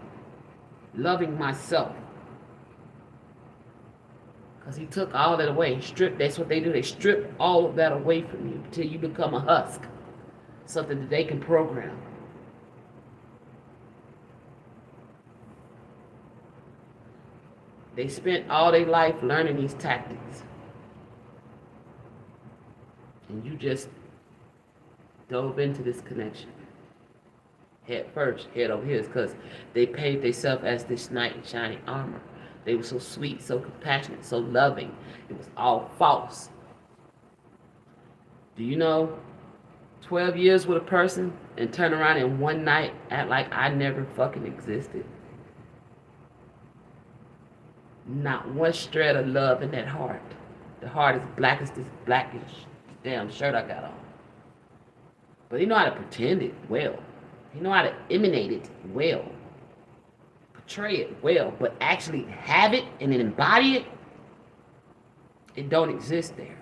Loving myself. Because he took all that away. That's what they do. They strip all of that away from you until you become a husk. Something that they can program. They spent all their life learning these tactics. And you just dove into this connection. Head first, head over here, because they painted themselves as this knight in shining armor. They were so sweet, so compassionate, so loving. It was all false. Do you know 12 years with a person and turn around in one night act like I never fucking existed? Not one shred of love in that heart. The heart is black as this blackish damn shirt I got on. But he know how to pretend it well. He know how to emanate it well. Portray it well. But actually have it and then embody it, it don't exist there.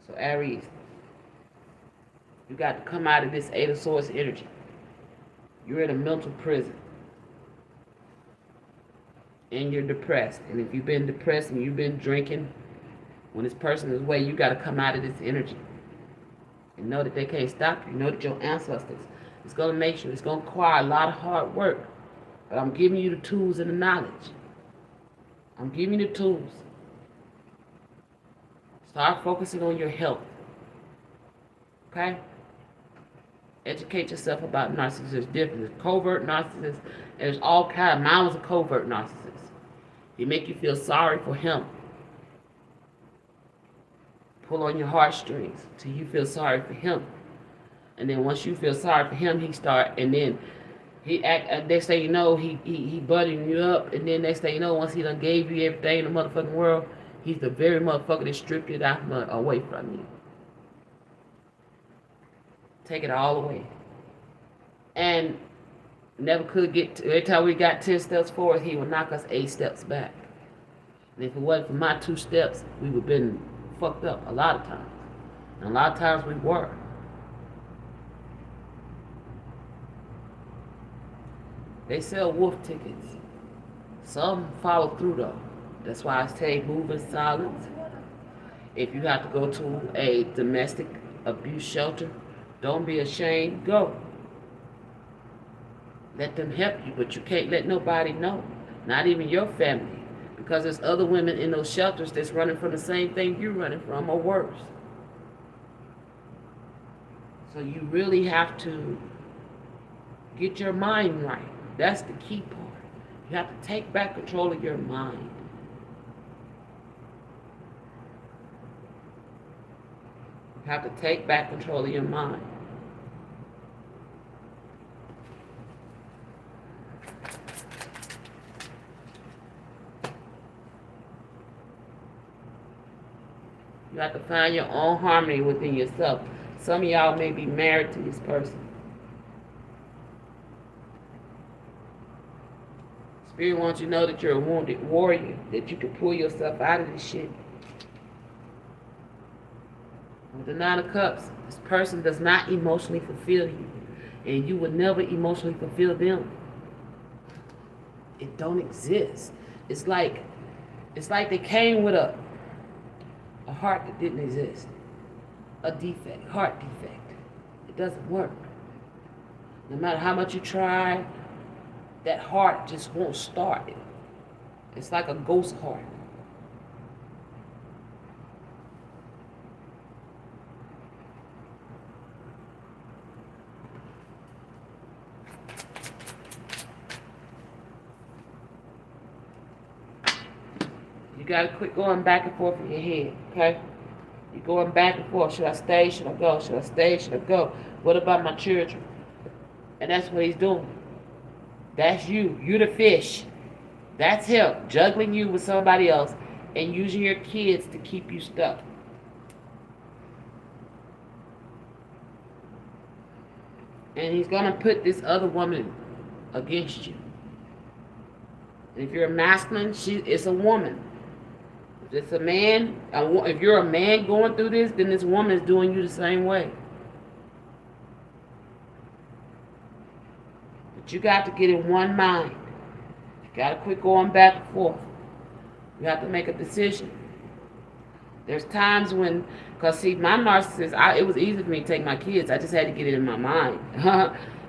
So Aries, you got to come out of this Eight of Swords energy. You're in a mental prison. And you're depressed. And if you've been depressed and you've been drinking, when this person is away, you got to come out of this energy. And know that they can't stop you. Know that your ancestors, it's going to make sure, it's going to require a lot of hard work. But I'm giving you the tools and the knowledge. I'm giving you the tools. Start focusing on your health. Okay? Educate yourself about narcissists. There's different. There's covert narcissists. There's all kinds. Mine was a covert narcissist. He make you feel sorry for him. Pull on your heartstrings till you feel sorry for him. And then once you feel sorry for him, and then he act, next thing you know, he buttering you up, and then next thing you know, once he done gave you everything in the motherfucking world, he's the very motherfucker that stripped it out away from you. Take it all away. And never could get to, every time we got 10 steps forward, he would knock us 8 steps back. And if it wasn't for my 2 steps, we would have been fucked up a lot of times. And a lot of times we were. They sell wolf tickets. Some follow through though. That's why I say move in silence. If you have to go to a domestic abuse shelter, don't be ashamed, go. Let them help you, but you can't let nobody know. Not even your family. Because there's other women in those shelters that's running from the same thing you're running from or worse. So you really have to get your mind right. That's the key part. You have to take back control of your mind. You have to take back control of your mind. You have to find your own harmony within yourself. Some of y'all may be married to this person. Spirit wants you to know that you're a wounded warrior, that you can pull yourself out of this shit. the Nine of Cups, this person does not emotionally fulfill you, and you would never emotionally fulfill them. It don't exist. It's like they came with a heart that didn't exist, a defect, heart defect. It doesn't work. No matter how much you try, that heart just won't start. It's like a ghost heart. You gotta quit going back and forth in your head, okay? You're going back and forth. Should I stay? Should I go? Should I stay? Should I go? What about my children? And that's what he's doing. That's you. You the fish. That's him juggling you with somebody else and using your kids to keep you stuck. And he's gonna put this other woman against you. And if you're a masculine, it's a woman. If it's a man, if you're a man going through this, then this woman is doing you the same way. But you got to get in one mind. You got to quit going back and forth. You have to make a decision. There's times when, because see, my narcissist, it was easy for me to take my kids. I just had to get it in my mind.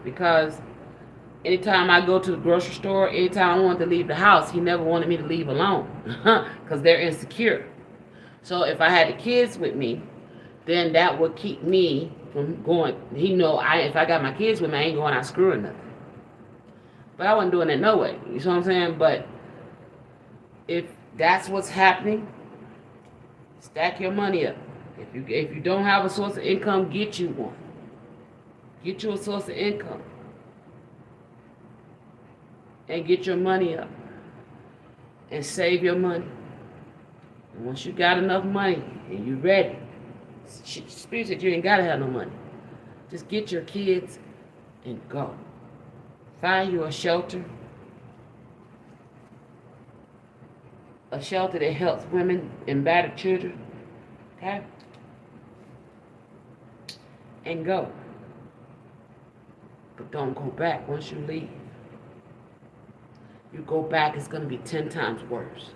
Because anytime I go to the grocery store, anytime I wanted to leave the house, he never wanted me to leave alone. Because they're insecure. So if I had the kids with me, then that would keep me from going. He know if I got my kids with me, I ain't going out screwing nothing. But I wasn't doing it no way. You know what I'm saying? But if that's what's happening, stack your money up. If you don't have a source of income, get you one. Get you a source of income. And get your money up. And save your money. And once you got enough money and you ready, Spirit said you ain't gotta have no money. Just get your kids and go. Find you a shelter. A shelter that helps women and battered children. Okay? And go. But don't go back once you leave. You go back, it's going to be 10 times worse.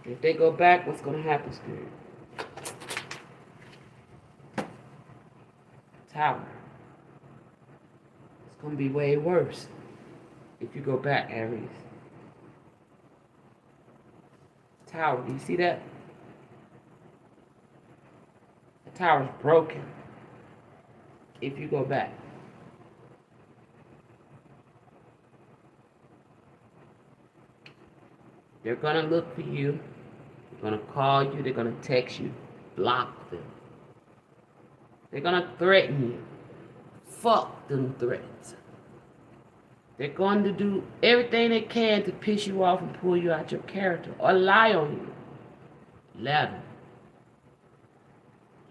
If they go back, what's going to happen, Spirit? Tower. It's going to be way worse if you go back, Aries. Tower, do you see that? The tower's broken if you go back. They're going to look for you. They're going to call you. They're going to text you. Block them. They're going to threaten you. Fuck them threats. They're going to do everything they can to piss you off and pull you out your character or lie on you. Let them.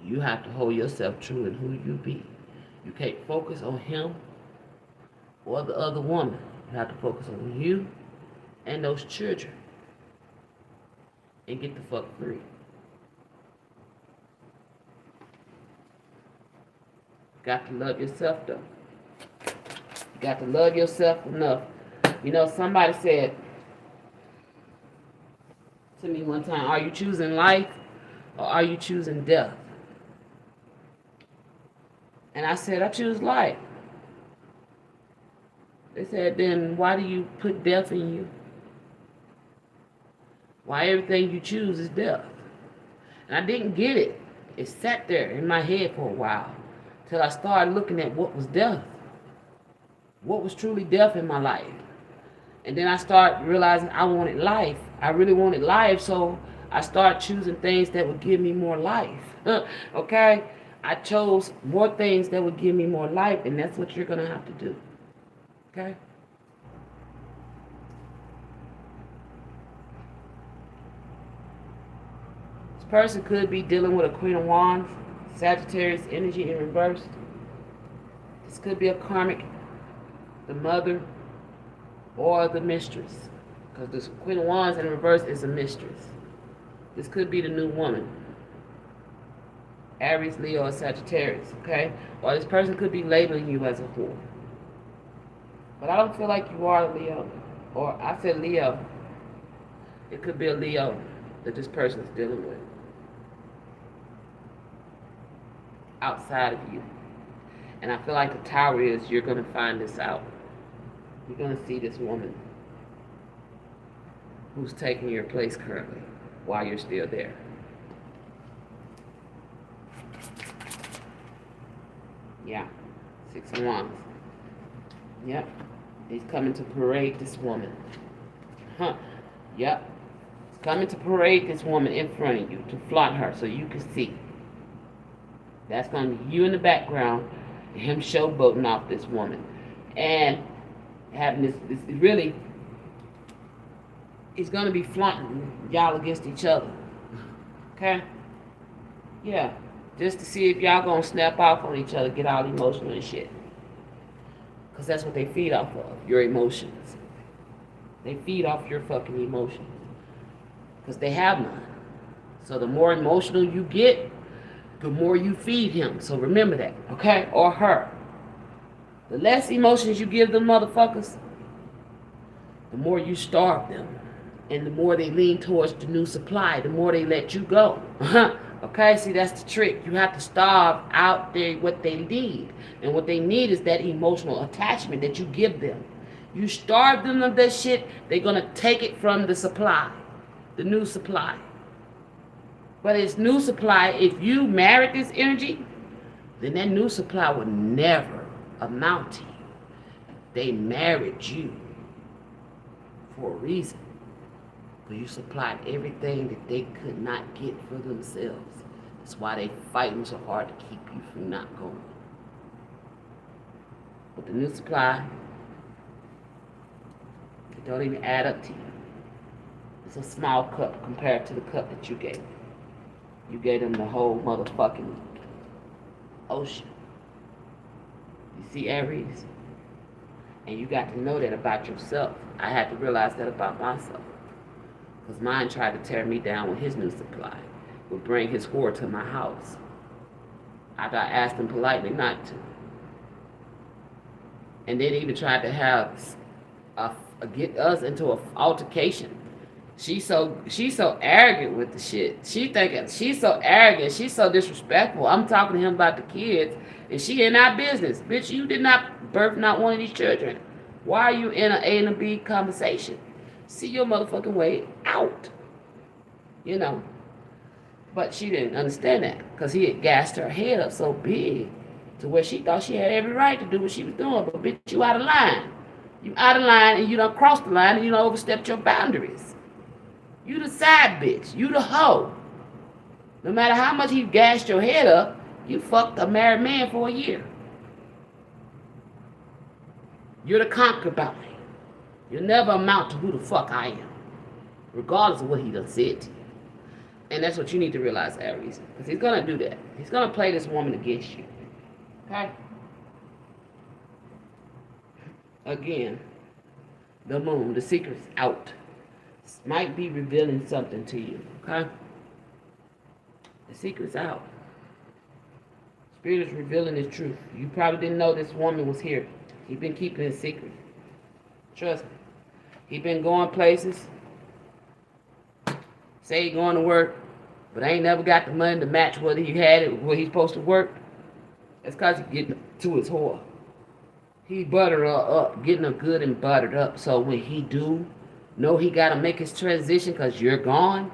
You have to hold yourself true in who you be. You can't focus on him or the other woman. You have to focus on you and those children. And get the fuck free. Got to love yourself though. You got to love yourself enough. You know, somebody said to me one time, are you choosing life or are you choosing death? And I said, I choose life. They said, then why do you put death in you? Why everything you choose is death? And I didn't get it. It sat there in my head for a while till I started looking at what was death. What was truly death in my life. And then I started realizing I wanted life. I really wanted life, so I started choosing things that would give me more life. Okay? I chose more things that would give me more life, and that's what you're going to have to do. Okay? Person could be dealing with a Queen of Wands, Sagittarius energy in reverse. This could be a karmic, the mother, or the mistress. Because this Queen of Wands in reverse is a mistress. This could be the new woman. Aries, Leo, or Sagittarius, okay? Or this person could be labeling you as a whore. But I don't feel like you are a Leo. Or I said Leo. It could be a Leo that this person is dealing with. Outside of you. And I feel like the Tower is, you're going to find this out. You're going to see this woman who's taking your place currently while you're still there. Yeah. 6 of Wands. Yep. He's coming to parade this woman. Huh. Yep. He's coming to parade this woman in front of you, to flaunt her so you can see. That's going to be you in the background, him showboating off this woman. And having this really, he's going to be flaunting y'all against each other. Okay? Yeah. Just to see if y'all going to snap off on each other, get all emotional and shit. Because that's what they feed off of, your emotions. They feed off your fucking emotions. Because they have none. So the more emotional you get, the more you feed him. So remember that, okay? Or her. The less emotions you give them motherfuckers, the more you starve them. And the more they lean towards the new supply, the more they let you go. Okay, see, that's the trick. You have to starve out there what they need. And what they need is that emotional attachment that you give them. You starve them of that shit, they're going to take it from the supply, the new supply. But it's new supply, if you married this energy, then that new supply would never amount to you. They married you for a reason. Because you supplied everything that they could not get for themselves. That's why they fighting so hard to keep you from not going. But the new supply, it don't even add up to you. It's a small cup compared to the cup that you gave them. You gave them the whole motherfucking ocean. You see, Aries? And you got to know that about yourself. I had to realize that about myself. Because mine tried to tear me down with his new supply. Would bring his whore to my house. After I asked him politely not to. And then even tried to have get us into an altercation. She's so arrogant with the shit. She thinking she's so arrogant. She's so disrespectful. I'm talking to him about the kids, and she in our business. Bitch, you did not birth not one of these children. Why are you in an A and a B conversation? See your motherfucking way out. You know. But she didn't understand that because he had gassed her head up so big to where she thought she had every right to do what she was doing. But bitch, you out of line. You out of line and you done crossed the line and you done overstepped your boundaries. You the side bitch. You the hoe. No matter how much he gassed your head up, you fucked a married man for a year. You're the concubine. You'll never amount to who the fuck I am. Regardless of what he done said to you. And that's what you need to realize, Aries. Because he's going to do that. He's going to play this woman against you. Okay? Again, the moon, the secret's out. This might be revealing something to you. Okay? The secret's out. Spirit is revealing the truth. You probably didn't know this woman was here. He's been keeping it secret. Trust me. He's been going places. Say he going to work, but ain't never got the money to match what he had it where he's supposed to work. That's because he's getting to his whore. He buttered her up, getting her good and buttered up. So when he do know he got to make his transition because you're gone,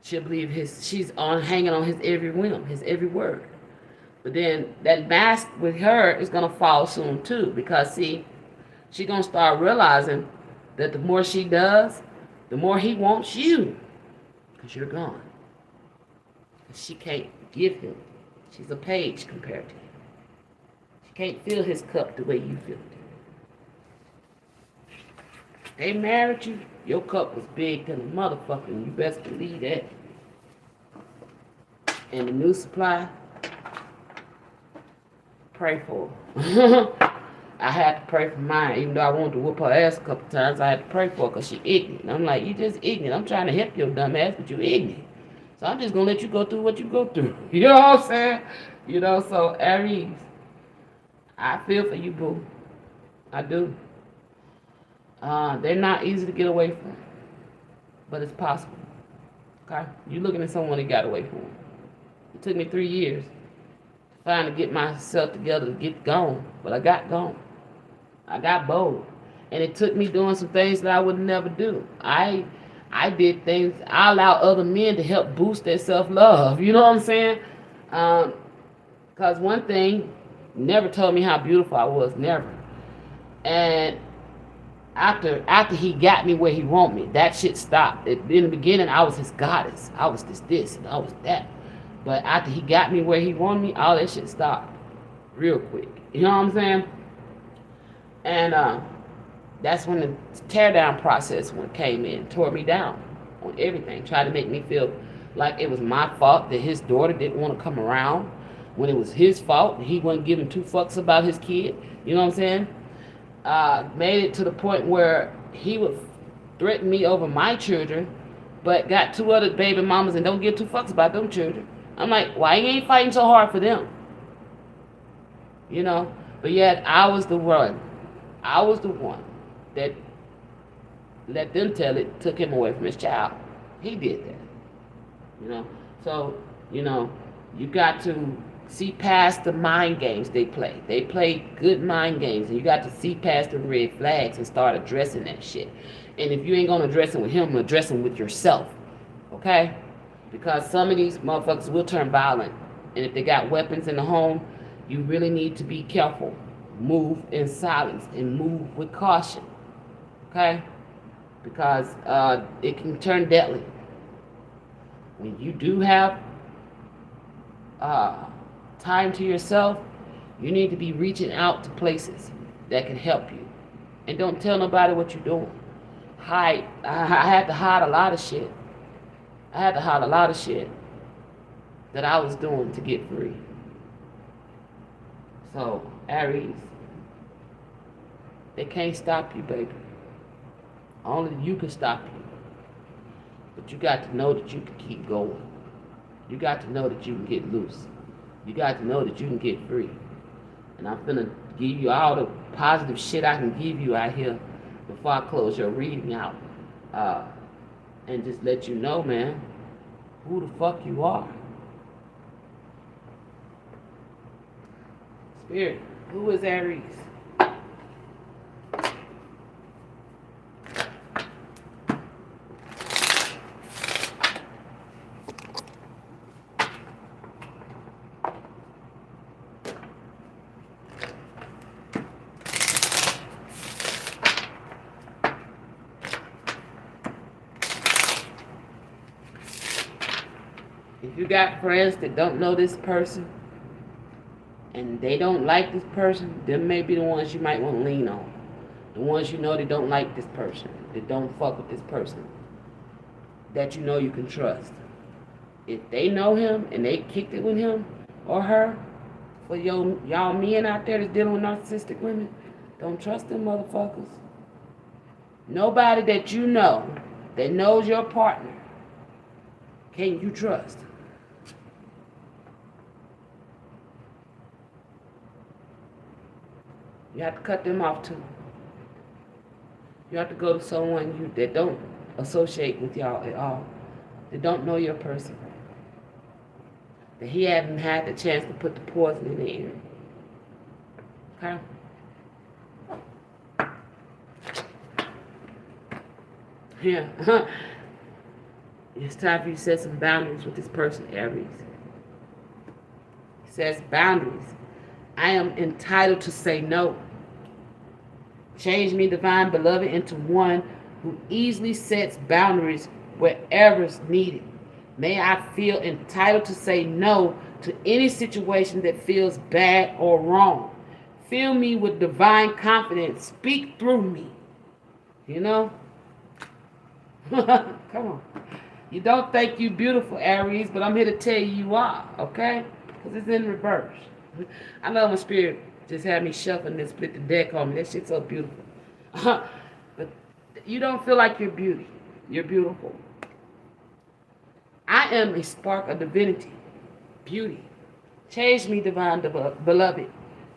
she'll believe she's hanging on his every whim, his every word. But then that mask with her is going to fall soon too, because see, she's going to start realizing that the more she does, the more he wants you, because you're gone. She can't give him. She's a page compared to him. She can't fill his cup the way you fill it. They married you, your cup was big than a motherfucker, and you best believe that. And the new supply, pray for her. I had to pray for mine, even though I wanted to whoop her ass a couple times. I had to pray for her because she ignorant. And I'm like, you just ignorant. I'm trying to help your dumb ass, but you ignorant. So I'm just gonna let you go through what you go through. You know what I'm saying? You know, so Aries, I feel for you, boo. I do. They're not easy to get away from, but it's possible. Okay? You're looking at someone that got away from. It took me 3 years to finally get myself together to get gone, but I got gone. I got bold, and it took me doing some things that I would never do. I did things. I allowed other men to help boost their self love. You know what I'm saying? Because one thing never told me how beautiful I was. Never. And after he got me where he want me, that shit stopped. In the beginning, I was his goddess. I was this, and I was that. But after he got me where he wanted me, all that shit stopped real quick. You know what I'm saying? And that's when the tear down process came in, tore me down on everything, tried to make me feel like it was my fault that his daughter didn't want to come around, when it was his fault and he wasn't giving two fucks about his kid. You know what I'm saying? Made it to the point where he would threaten me over my children, but got 2 other baby mamas and don't give 2 fucks about them children. I'm like, why you ain't fighting so hard for them? You know? But yet I was the one that let them tell it, took him away from his child. He did that. You know? So, you know, you got to see past the mind games they play. They play good mind games, and you got to see past the red flags and start addressing that shit. And if you ain't gonna address it with him, address it with yourself. Okay? Because some of these motherfuckers will turn violent. And if they got weapons in the home, you really need to be careful. Move in silence and move with caution. Okay? Because it can turn deadly. When you do have time to yourself, you need to be reaching out to places that can help you. And don't tell nobody what you're doing. Hide. I had to hide a lot of shit. That I was doing to get free. So, Aries, they can't stop you, baby. Only you can stop you. But you got to know that you can keep going. You got to know that you can get loose. You got to know that you can get free. And I'm finna give you all the positive shit I can give you out here before I close your reading out. And just let you know, man, who the fuck you are. Spirit, who is Aries? If you got friends that don't know this person and they don't like this person, them may be the ones you might want to lean on. The ones you know that don't like this person, that don't fuck with this person, that you know you can trust. If they know him and they kicked it with him or her, for y'all men out there that's dealing with narcissistic women, don't trust them motherfuckers. Nobody that you know that knows your partner can you trust. You have to cut them off too. You have to go to someone that don't associate with y'all at all. That don't know your person. That he haven't had the chance to put the poison in the air. Okay? Yeah. It's time for you to set some boundaries with this person, Aries. It says boundaries. I am entitled to say no. Change me, divine beloved, into one who easily sets boundaries wherever it's needed. May I feel entitled to say no to any situation that feels bad or wrong. Fill me with divine confidence. Speak through me. You know? Come on. You don't think you beautiful, Aries, but I'm here to tell you you are, okay? Because it's in reverse. I love my spirit. Just had me shuffling and split the deck on me. That shit's so beautiful. But you don't feel like you're beauty. You're beautiful. I am a spark of divinity, beauty. Change me, divine beloved,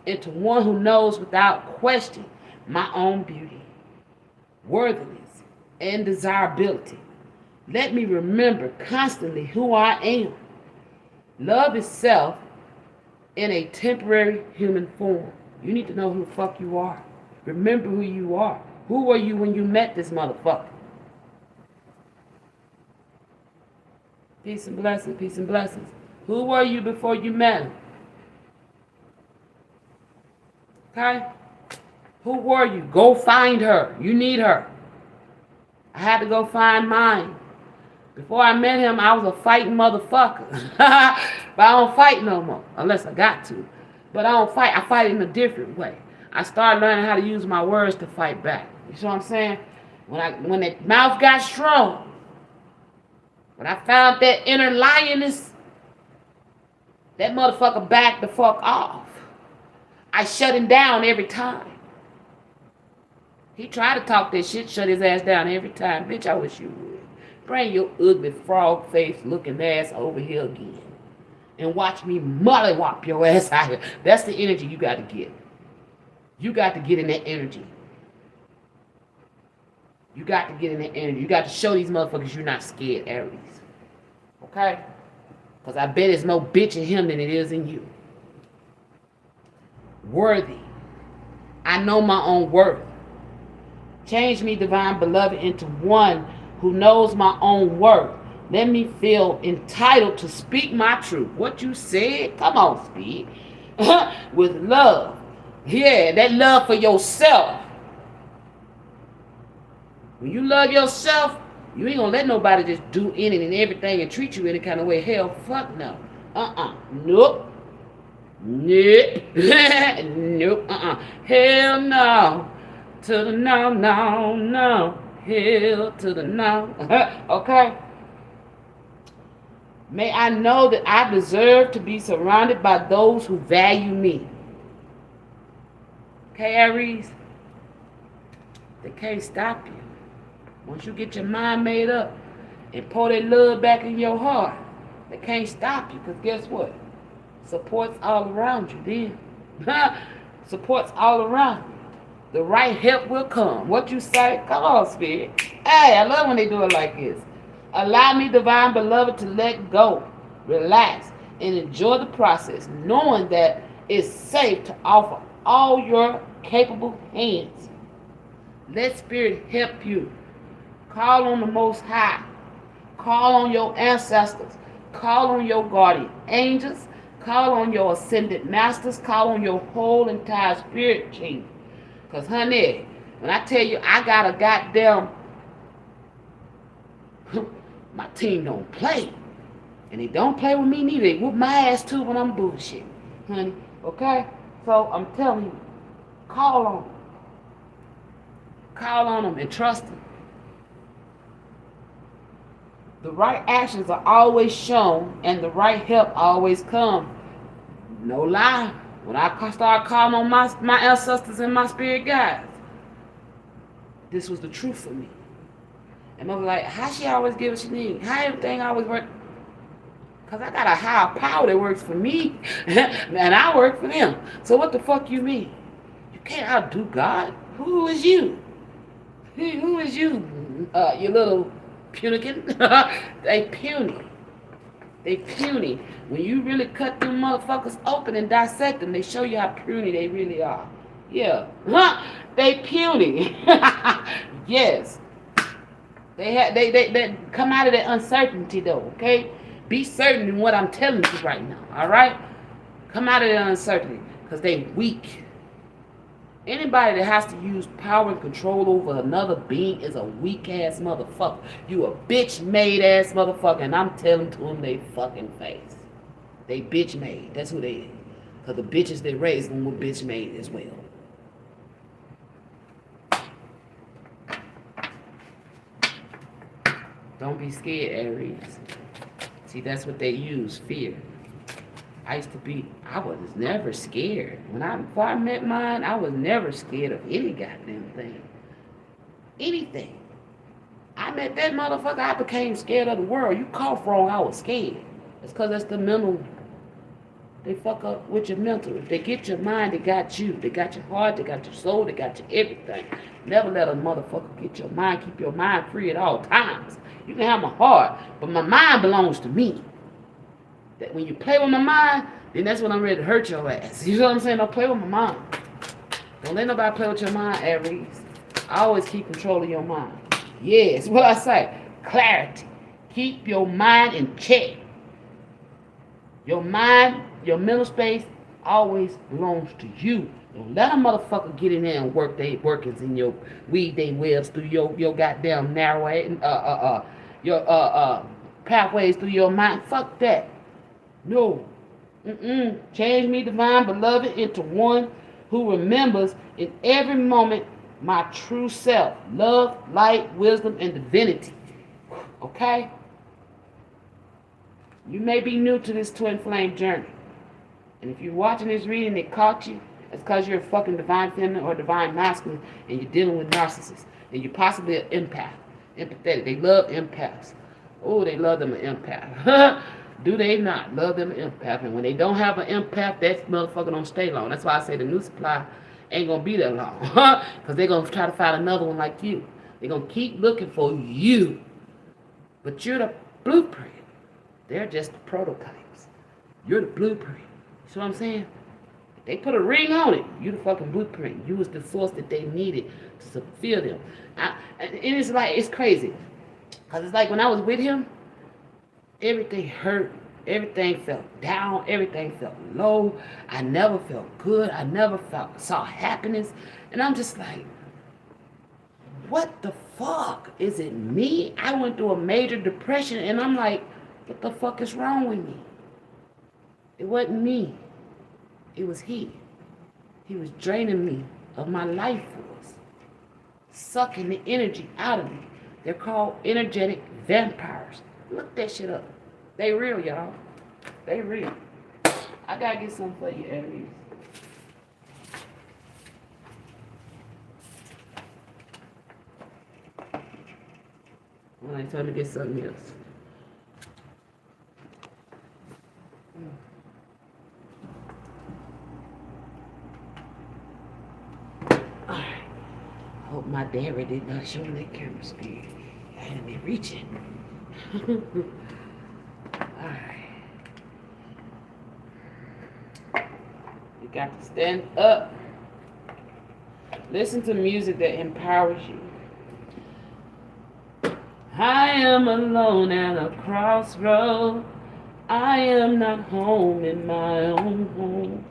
into one who knows without question my own beauty, worthiness, and desirability. Let me remember constantly who I am. Love itself in a temporary human form. You need to know who the fuck you are. Remember who you are. Who were you when you met this motherfucker? Peace and blessings, peace and blessings. Who were you before you met him? Okay? Who were you? Go find her. You need her. I had to go find mine. Before I met him, I was a fighting motherfucker. But I don't fight no more, unless I got to. But I don't fight. I fight in a different way. I started learning how to use my words to fight back. You see what I'm saying? When that mouth got strong, when I found that inner lioness, that motherfucker backed the fuck off. I shut him down every time. He tried to talk that shit, shut his ass down every time. Bitch, I wish you would. Bring your ugly frog face looking ass over here again. And watch me mollywop your ass out here. That's the energy you got to get. You got to get in that energy. You got to get in that energy. You got to show these motherfuckers you're not scared, Aries. Okay? Because I bet there's more bitch in him than it is in you. Worthy. I know my own worth. Change me, divine beloved, into one who knows my own worth. Let me feel entitled to speak my truth. What you said, come on, speak. With love. Yeah, that love for yourself. When you love yourself, you ain't gonna let nobody just do anything and everything and treat you any kind of way. Hell, fuck no. Nope. Nope. Nope. Hell no. To the no, no, no. Hell to the no. Okay? May I know that I deserve to be surrounded by those who value me. Okay, Aries? They can't stop you. Once you get your mind made up and pour that love back in your heart, they can't stop you, because guess what? Support's all around you then. Support's all around you. The right help will come. What you say? Come on, Spirit. Hey, I love when they do it like this. Allow me, divine beloved, to let go, relax, and enjoy the process, knowing that it's safe to offer all your capable hands. Let Spirit help you. Call on the Most High. Call on your ancestors. Call on your guardian angels. Call on your ascended masters. Call on your whole entire spirit team. Because, honey, when I tell you I got a goddamn... my team don't play. And they don't play with me neither. They whoop my ass too when I'm bullshit. Honey, okay? So, I'm telling you, call on them. Call on them and trust them. The right actions are always shown and the right help always comes. No lie. When I start calling on my ancestors and my spirit guides, this was the truth for me. And I was like, how she always give what she need? How everything always work? Because I got a higher power that works for me and I work for them. So what the fuck you mean? You can't outdo God. Who is you? Who is you? You little punican. They puny. They puny. When you really cut them motherfuckers open and dissect them, they show you how puny they really are. Yeah. They puny. Yes. They come out of that uncertainty though, okay? Be certain in what I'm telling you right now, alright? Come out of that uncertainty. Because they weak. Anybody that has to use power and control over another being is a weak ass motherfucker. You a bitch made ass motherfucker, and I'm telling to them they fucking face. They bitch made. That's who they is. Because the bitches they raised them were bitch made as well. Don't be scared, Aries. See, that's what they use, fear. I was never scared. Before I met mine, I was never scared of any goddamn thing. Anything. I met that motherfucker, I became scared of the world. You cough wrong, I was scared. It's because that's the mental. They fuck up with your mental. If they get your mind, they got you. They got your heart, they got your soul, they got your everything. Never let a motherfucker get your mind. Keep your mind free at all times. You can have my heart, but my mind belongs to me. That when you play with my mind, then that's when I'm ready to hurt your ass. You know what I'm saying? Don't play with my mind. Don't let nobody play with your mind, Aries. I always keep control of your mind. Yes, what I say. Clarity. Keep your mind in check. Your mind, your mental space always belongs to you. Don't let a motherfucker get in there and work their workings in your weed they webs through your goddamn narrow your pathways through your mind. Fuck that. No. Change me, divine beloved, into one who remembers in every moment my true self. Love, light, wisdom, and divinity. Okay? You may be new to this twin flame journey. And if you're watching this reading, it caught you, it's because you're a fucking divine feminine or divine masculine and you're dealing with narcissists. And you're possibly an empath. Empathetic. They love empaths. Oh, they love them an empath. Do they not love them an empath? And when they don't have an empath, that motherfucker don't stay long. That's why I say the new supply ain't going to be that long. Because they're going to try to find another one like you. They're going to keep looking for you. But you're the blueprint. They're just the prototypes. You're the blueprint. You see what I'm saying? They put a ring on it. You the fucking blueprint. You was the source that they needed to fulfill them. And it's like, it's crazy. Because it's like when I was with him, everything hurt. Everything felt down. Everything felt low. I never felt good. I never saw happiness. And I'm just like, what the fuck? Is it me? I went through a major depression and I'm like, what the fuck is wrong with me? It wasn't me. It was he. He was draining me of my life force. Sucking the energy out of me. They're called energetic vampires. Look that shit up. They real, y'all. They real. I gotta get something for you, Aries. Well, I told me to get something else. Alright. I hope my dairy did not show me that camera speed. I had to be reaching. Alright. You got to stand up. Listen to music that empowers you. I am alone at a crossroad. I am not home in my own home.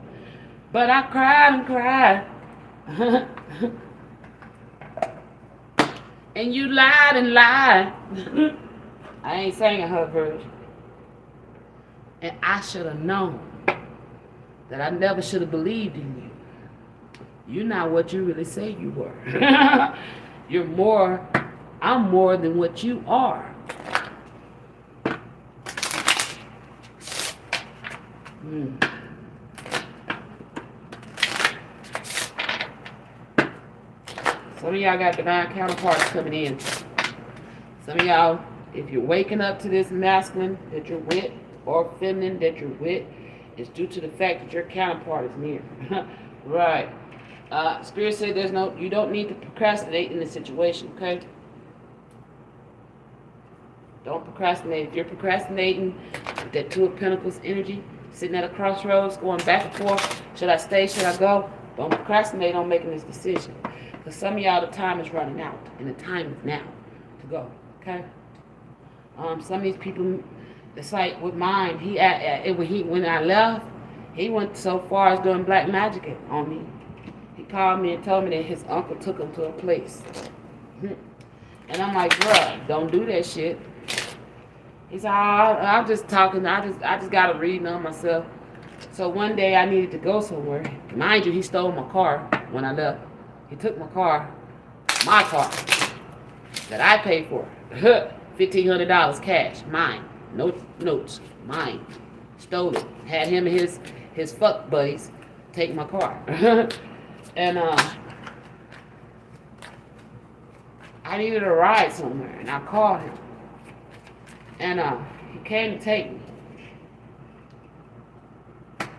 But I cried and cried. And you lied and lied. I ain't singing her version. And I should have known that I never should have believed in you. You're not what you really say you were. You're more, I'm more than what you are. Some of y'all got divine counterparts coming in. Some of y'all, if you're waking up to this masculine that you're with or feminine that you're with, it's due to the fact that your counterpart is near. Right. Spirit said you don't need to procrastinate in this situation, okay? Don't procrastinate. If you're procrastinating with that Two of Pentacles energy, sitting at a crossroads, going back and forth, should I stay, should I go? Don't procrastinate on making this decision. Because some of y'all, the time is running out, and the time is now to go, okay? Some of these people, it's like with mine, when I left, he went so far as doing black magic on me. He called me and told me that his uncle took him to a place. And I'm like, bruh, don't do that shit. He said, I'm just talking, I just got to read on myself. So one day I needed to go somewhere. Mind you, he stole my car when I left. He took my car, that I paid for. $1,500 cash, mine. No notes, mine. Stole it. Had him and his fuck buddies take my car. And I needed a ride somewhere, and I called him. And he came to take me.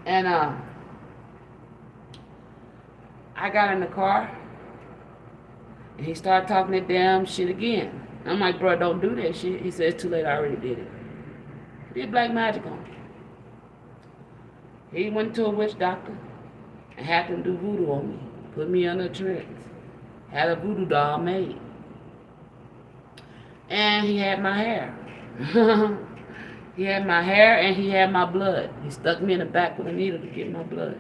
And I got in the car, and he started talking that damn shit again. I'm like, bro, don't do that shit. He said, it's too late, I already did it. He did black magic on me. He went to a witch doctor and had them do voodoo on me. Put me under a trance. Had a voodoo doll made. And he had my hair. He had my hair and he had my blood. He stuck me in the back with a needle to get my blood.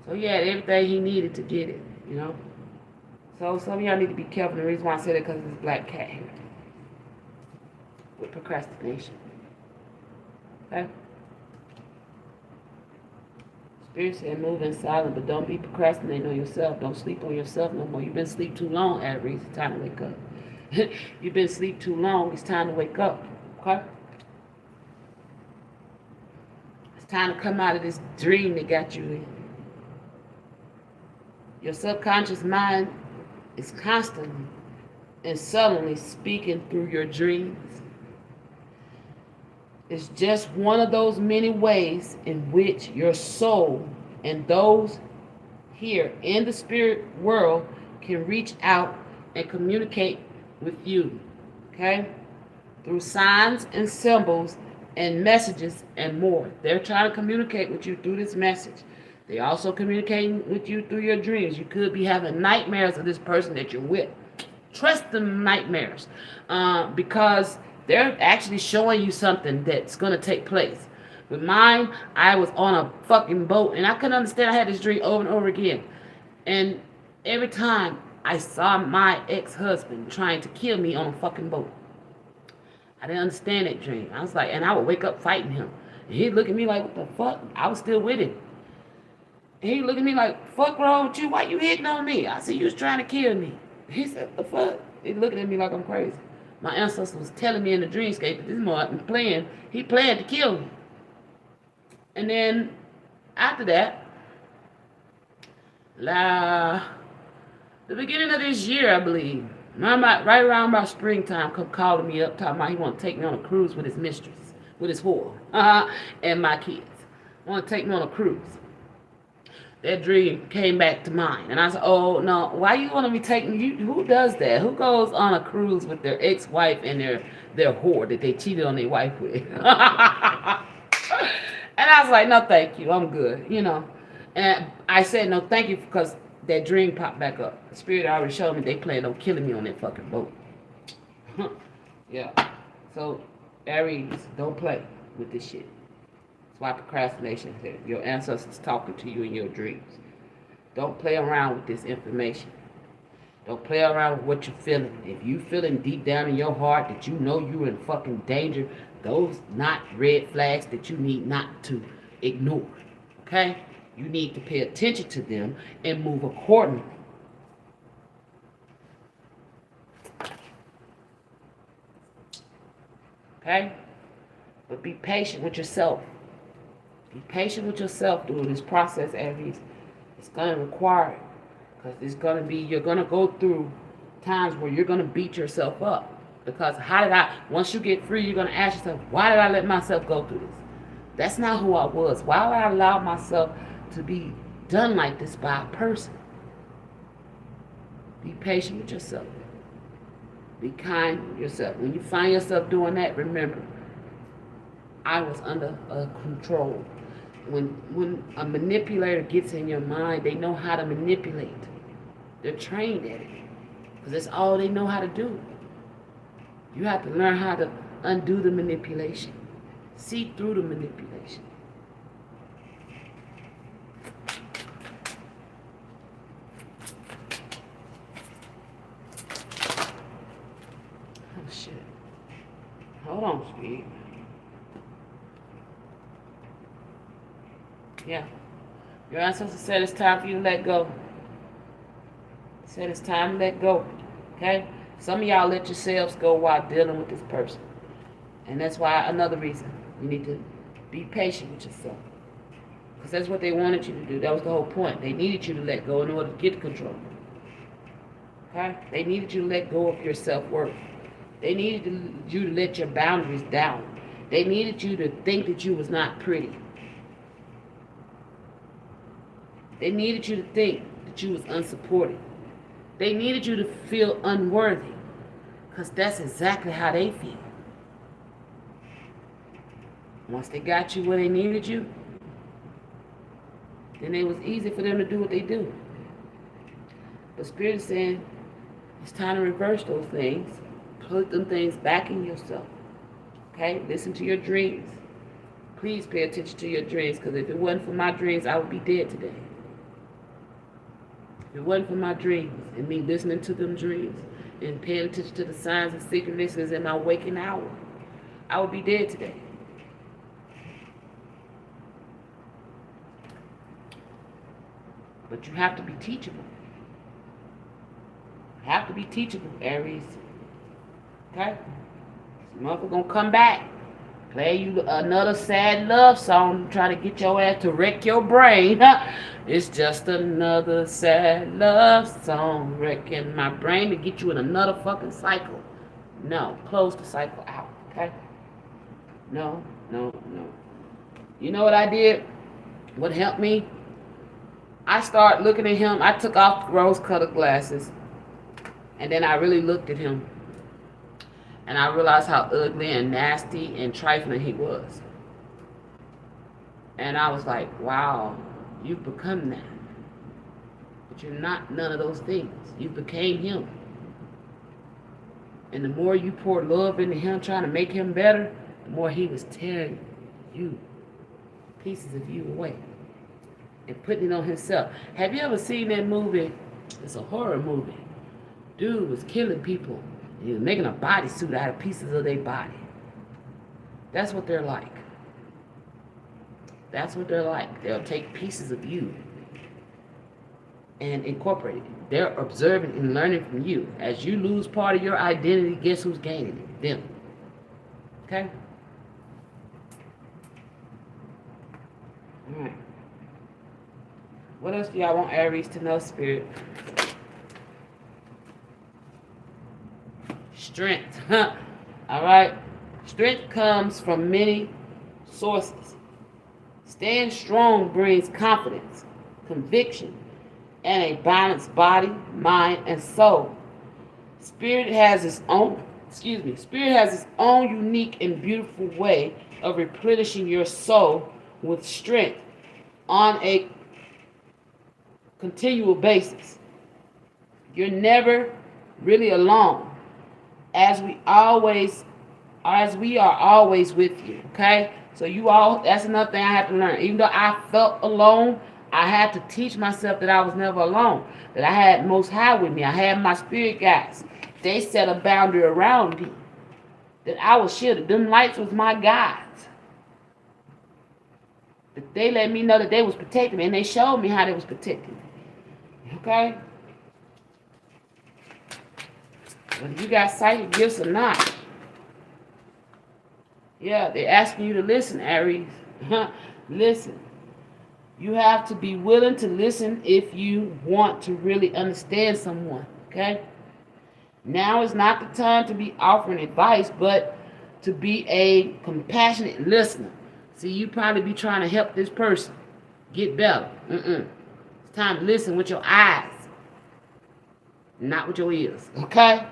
So he had everything he needed to get it, you know. So some of y'all need to be careful. The reason why I said it because of this black cat here. With procrastination. Okay? Spirit said move in silent, but don't be procrastinating on yourself. Don't sleep on yourself no more. You've been asleep too long, Aries. It's time to wake up. You've been asleep too long. It's time to wake up. Okay? It's time to come out of this dream that got you in. Your subconscious mind is constantly and subtly speaking through your dreams. It's just one of those many ways in which your soul and those here in the spirit world can reach out and communicate with you, okay? Through signs and symbols and messages and more. They're trying to communicate with you through this message. They're also communicating with you through your dreams. You could be having nightmares of this person that you're with. Trust them nightmares because they're actually showing you something that's going to take place. With mine, I was on a fucking boat, and I couldn't understand. I had this dream over and over again. And every time I saw my ex-husband trying to kill me on a fucking boat. I didn't understand that dream. I was like, and I would wake up fighting him. And he'd look at me like, what the fuck? I was still with him. And he'd look at me like, fuck wrong with you? Why you hitting on me? I said, you was trying to kill me. He said, what the fuck? He looking at me like I'm crazy. My ancestor was telling me in the dreamscape that this morning he planned to kill me. And then after that, the beginning of this year, I believe, right around about springtime, come calling me up, talking about he want to take me on a cruise with his mistress, with his whore, and my kids. Want to take me on a cruise. That dream came back to mind. And I said, oh, no, why you want to be taking you? Who does that? Who goes on a cruise with their ex-wife and their whore that they cheated on their wife with? And I was like, no, thank you. I'm good, you know. And I said, no, thank you, because that dream popped back up. The spirit already showed me they planned on killing me on that fucking boat. Yeah. So, Aries, don't play with this shit. Why procrastination is there. Your ancestors talking to you in your dreams. Don't play around with this information. Don't play around with what you're feeling. If you feeling deep down in your heart that you know you're in fucking danger, those not red flags that you need not to ignore. Okay? You need to pay attention to them and move accordingly. Okay? But be patient with yourself. Be patient with yourself through this process, Aries. It's going to require it. Because it's going to be, you're going to go through times where you're going to beat yourself up. Because once you get free, you're going to ask yourself, why did I let myself go through this? That's not who I was. Why would I allow myself to be done like this by a person? Be patient with yourself. Be kind with yourself. When you find yourself doing that, remember, I was under control. When a manipulator gets in your mind, they know how to manipulate. They're trained at it. Because that's all they know how to do. You have to learn how to undo the manipulation. See through the manipulation. Oh, shit. Hold on, Speed. Yeah. Your ancestor said it's time for you to let go. Said it's time to let go. Okay? Some of y'all let yourselves go while dealing with this person. And that's why, another reason, you need to Be patient with yourself. Because that's what they wanted you to do. That was the whole point. They needed you to let go in order to get control. Okay? They needed you to let go of your self-worth. They needed you to let your boundaries down. They needed you to think that you was not pretty. They needed you to think that you was unsupported. They needed you to feel unworthy. Because that's exactly how they feel. Once they got you where they needed you, then it was easy for them to do what they do. But Spirit is saying, it's time to reverse those things. Put them things back in yourself. Okay? Listen to your dreams. Please pay attention to your dreams, because if it wasn't for my dreams, I would be dead today. If it wasn't for my dreams and me listening to them dreams and paying attention to the signs and synchronicities in my waking hour, I would be dead today. But you have to be teachable. You have to be teachable, Aries. Okay? This motherfucker gonna come back, play you another sad love song, try to get your ass to wreck your brain. It's just another sad love song wrecking my brain to get you in another fucking cycle. No, close the cycle out, okay? No. You know what I did? What helped me? I started looking at him. I took off the rose-colored glasses, and then I really looked at him, and I realized how ugly and nasty and trifling he was. And I was like, wow, you've become that. But you're not none of those things. You became him. And the more you poured love into him, trying to make him better, the more he was tearing you, pieces of you away, and putting it on himself. Have you ever seen that movie? It's a horror movie. Dude was killing people. And he was making a bodysuit out of pieces of their body. That's what they're like. That's what they're like. They'll take pieces of you and incorporate it. They're observing and learning from you. As you lose part of your identity, guess who's gaining it? Them. Okay? All right. What else do y'all want Aries to know, Spirit? Strength. All right? Strength comes from many sources. Staying strong brings confidence, conviction, and a balanced body, mind, and soul. Spirit has its own unique and beautiful way of replenishing your soul with strength on a continual basis. You're never really alone, as we are always with you. Okay? So that's another thing I had to learn. Even though I felt alone, I had to teach myself that I was never alone. That I had Most High with me. I had my spirit guides. They set a boundary around me. That I was shielded. Them lights was my guides. That they let me know that they was protecting me. And they showed me how they was protecting me. Okay? Whether you got psychic gifts or not. Yeah, they're asking you to listen, Aries. Listen. You have to be willing to listen if you want to really understand someone, okay? Now is not the time to be offering advice, but to be a compassionate listener. See, you probably be trying to help this person get better. It's time to listen with your eyes, not with your ears, okay?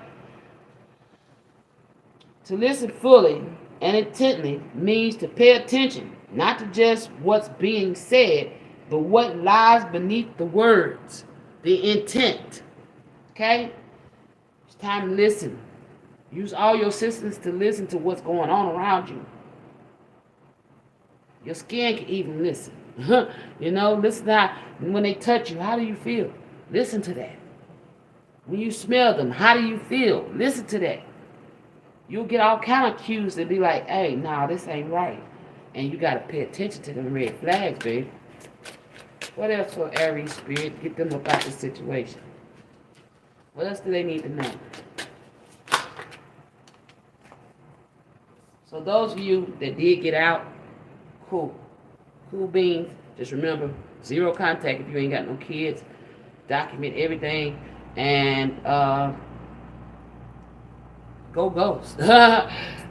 To listen fully and intently means to pay attention, not to just what's being said, but what lies beneath the words, the intent. Okay? It's time to listen. Use all your systems to listen to what's going on around you. Your skin can even listen. Listen to how, when they touch you, how do you feel? Listen to that. When you smell them, how do you feel? Listen to that. You'll get all kind of cues and be like, hey, nah, this ain't right. And you got to pay attention to them red flags, baby. What else for Aries Spirit? Get them about the situation. What else do they need to know? So those of you that did get out, Cool. Cool beans. Just remember, zero contact if you ain't got no kids. Document everything and go ghost.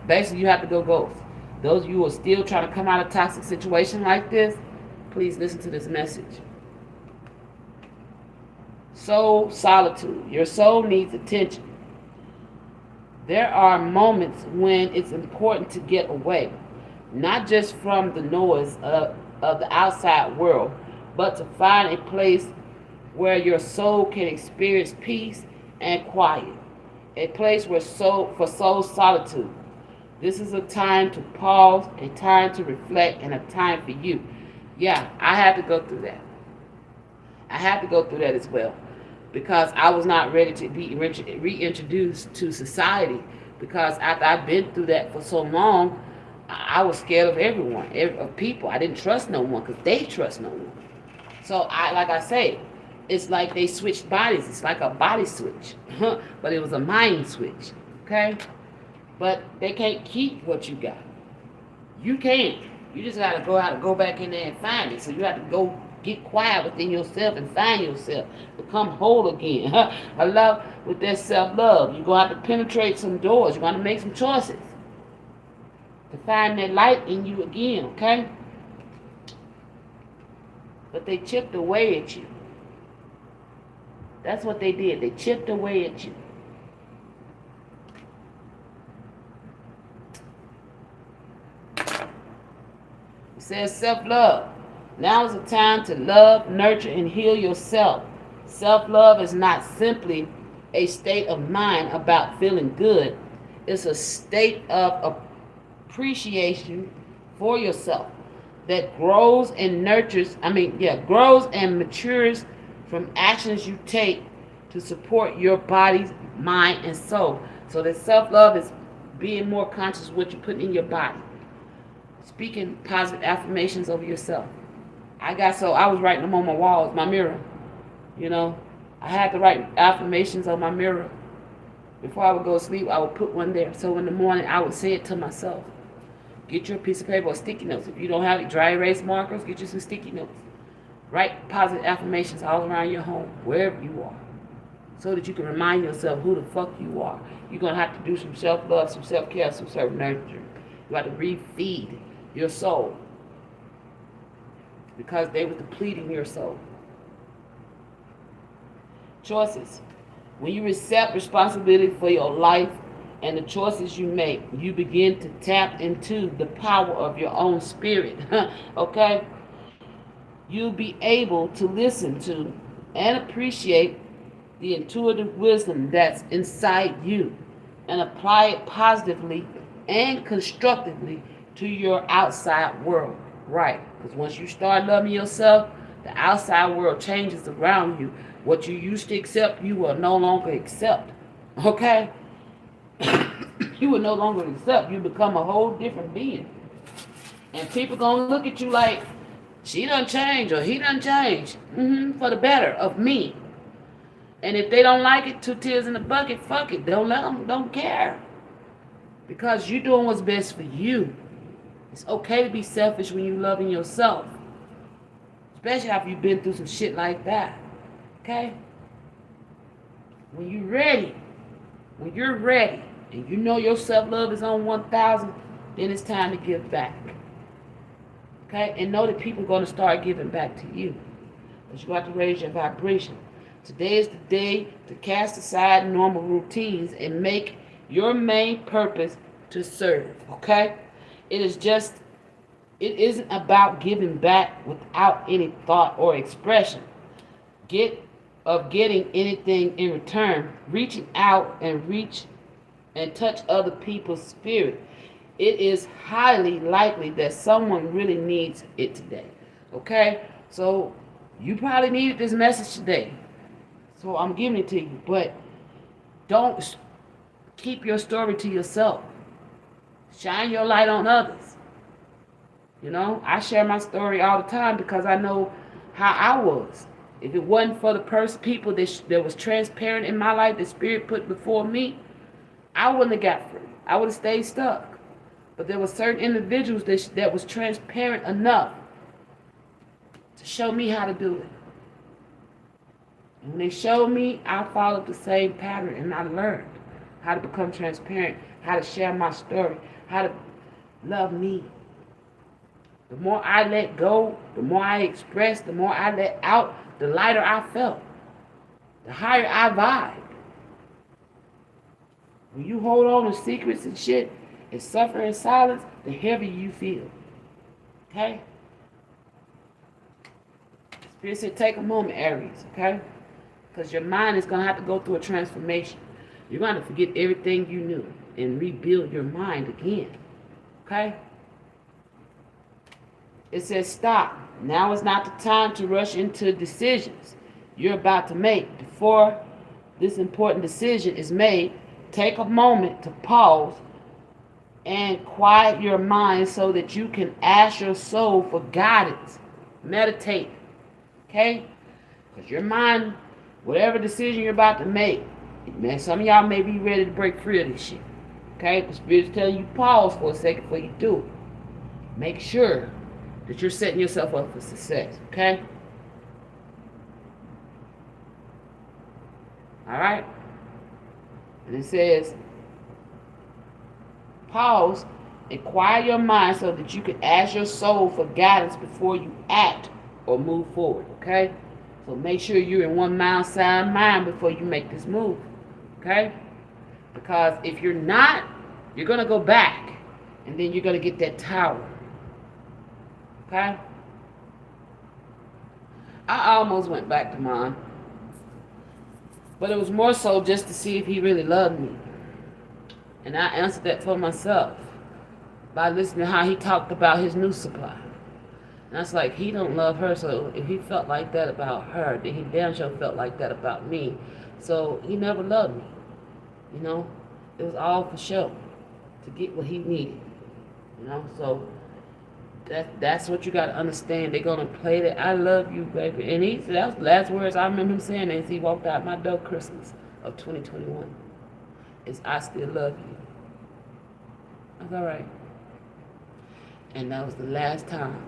Basically, you have to go ghost. Those of you who are still trying to come out of a toxic situation like this, please listen to this message. Soul solitude. Your soul needs attention. There are moments when it's important to get away, not just from the noise of the outside world, but to find a place where your soul can experience peace and quiet. A place for soul solitude. This is a time to pause, a time to reflect, and a time for you. Yeah, I had to go through that. I had to go through that as well, because I was not ready to be reintroduced to society, because after I've been through that for so long, I was scared of everyone, of people. I didn't trust no one because they trust no one. So like I say, it's like they switched bodies. It's like a body switch, but it was a mind switch, okay? But they can't keep what you got. You can't. You just got to go back in there and find it. So you have to go get quiet within yourself and find yourself. Become whole again. I love with that self-love. You're going to have to penetrate some doors. You're going to make some choices to find that light in you again, okay? But they chipped away at you. That's what they did. They chipped away at you. It says self-love. Now is the time to love, nurture, and heal yourself. Self-love is not simply a state of mind about feeling good. It's a state of appreciation for yourself that grows and matures from actions you take to support your body's mind and soul. So that self-love is being more conscious of what you put in your body. Speaking positive affirmations over yourself. I was writing them on my walls, my mirror. You know, I had to write affirmations on my mirror. Before I would go to sleep, I would put one there. So in the morning, I would say it to myself. Get you a piece of paper or sticky notes. If you don't have it, dry erase markers, get you some sticky notes. Write positive affirmations all around your home, wherever you are, so that you can remind yourself who the fuck you are. You're going to have to do some self-love, some self-care, some self-nurture. You have to refeed your soul, because they were depleting your soul. Choices. When you accept responsibility for your life and the choices you make, you begin to tap into the power of your own spirit. Okay? You'll be able to listen to and appreciate the intuitive wisdom that's inside you and apply it positively and constructively to your outside world. Right? Because once you start loving yourself, the outside world changes around you. What you used to accept, you will no longer accept. Okay? You will no longer accept. You become a whole different being. And people gonna look at you like, she done change or he done change. For the better of me. And if they don't like it, 2 tears in the bucket, fuck it. Don't let them, don't care. Because you're doing what's best for you. It's okay to be selfish when you're loving yourself. Especially after you've been through some shit like that. Okay? When you're ready, and you know your self-love is on 1,000, then it's time to give back. Okay? And know that people are going to start giving back to you. But you have to raise your vibration. Today is the day to cast aside normal routines and make your main purpose to serve. Okay? It isn't about giving back without any thought or expression. Getting anything in return, reaching out and touch other people's spirit. It is highly likely that someone really needs it today. Okay? So you probably needed this message today. So I'm giving it to you. But don't keep your story to yourself. Shine your light on others. You know, I share my story all the time because I know how I was. If it wasn't for the people that was transparent in my life, the Spirit put before me, I wouldn't have got free. I would have stayed stuck. But there were certain individuals that was transparent enough to show me how to do it. And when they showed me, I followed the same pattern, and I learned how to become transparent, how to share my story, how to love me. The more I let go, the more I expressed, the more I let out, the lighter I felt, the higher I vibed. When you hold on to secrets and shit and suffer in silence, the heavier you feel. Okay? Spirit said, take a moment, Aries, okay? Because your mind is going to have to go through a transformation. You're going to forget everything you knew and rebuild your mind again. Okay? It says stop. Now is not the time to rush into decisions you're about to make. Before this important decision is made, take a moment to pause and quiet your mind so that you can ask your soul for guidance. Meditate. Okay? Because your mind, whatever decision you're about to make, man, some of y'all may be ready to break free of this shit. Okay? The Spirit's telling you pause for a second before you do it. Make sure that you're setting yourself up for success. Okay? Alright? And it says, pause and quiet your mind so that you can ask your soul for guidance before you act or move forward. Okay? So make sure you're in one sound mind before you make this move. Okay? Because if you're not, you're going to go back. And then you're going to get that tower. Okay? I almost went back to mine. But it was more so just to see if he really loved me. And I answered that for myself by listening to how he talked about his new supply. And I was like, he don't love her, so if he felt like that about her, then he damn sure felt like that about me. So he never loved me. You know? It was all for show. To get what he needed. You know? So that's what you got to understand. They're going to play that I love you, baby. And that was the last words I remember him saying as he walked out my door Christmas of 2021. Is I still love you. That's all right. And that was the last time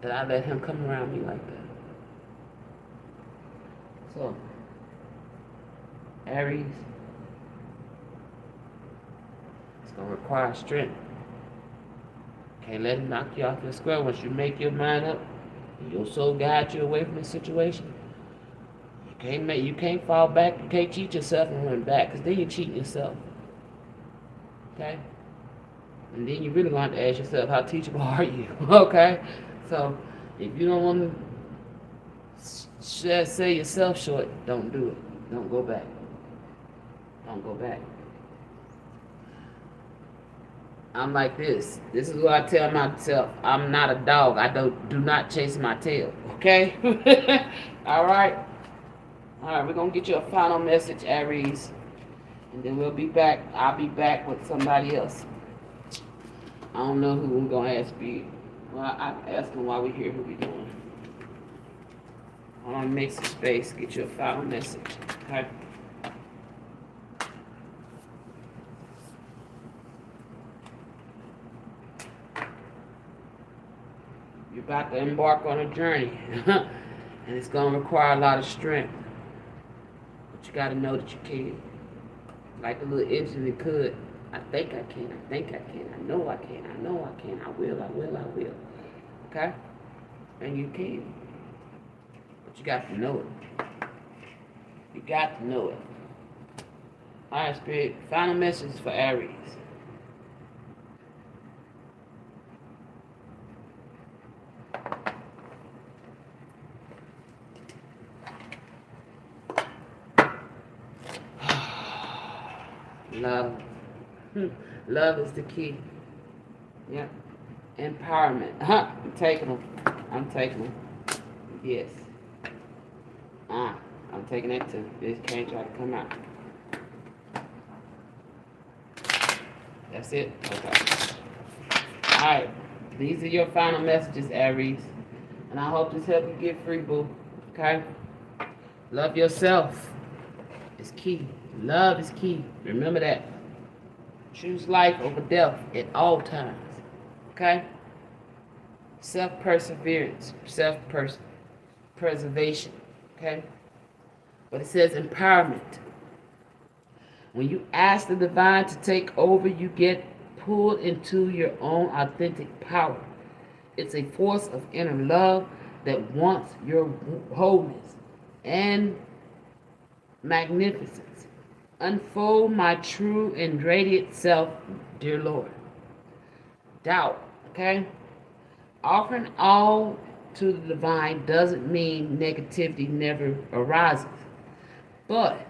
that I let him come around me like that. So, Aries, it's going to require strength. Can't let him knock you off your square. Once you make your mind up, your soul guide you away from the situation. You can't fall back. You can't cheat yourself and run back, because then you're cheating yourself. Okay? And then you really going to have to ask yourself, how teachable are you? Okay? So, if you don't want to say yourself short, don't do it. Don't go back. Don't go back. I'm like this. This is what I tell myself. I'm not a dog. I do not chase my tail. Okay? All right? All right, we're going to get you a final message, Aries. And then we'll be back. I'll be back with somebody else. I don't know who we're going to ask me. Well, I ask them while we're here who we're doing. I want to make some space, get you a final message. Okay? You're about to embark on a journey. And it's going to require a lot of strength. But you got to know that you can. Like the little engine that could. I think I can. I think I can. I know I can. I know I can. I will. I will. I will. Okay? And you can. But you got to know it. You got to know it. All right, Spirit. Final message for Aries. Love. Love is the key. Yep. Empowerment. I'm taking them. I'm taking them. Yes. I'm taking that too. This can't try to come out. That's it? Okay. Alright. These are your final messages, Aries. And I hope this helps you get free, boo. Okay? Love yourself. It's key. Love is key. Remember that. Choose life over death at all times. Okay? Self-perseverance, self-preservation. Okay? But it says empowerment. When you ask the divine to take over, you get pulled into your own authentic power. It's a force of inner love that wants your wholeness and magnificence. Unfold my true and radiant self, dear Lord. Doubt, okay? Offering all to the divine doesn't mean negativity never arises. But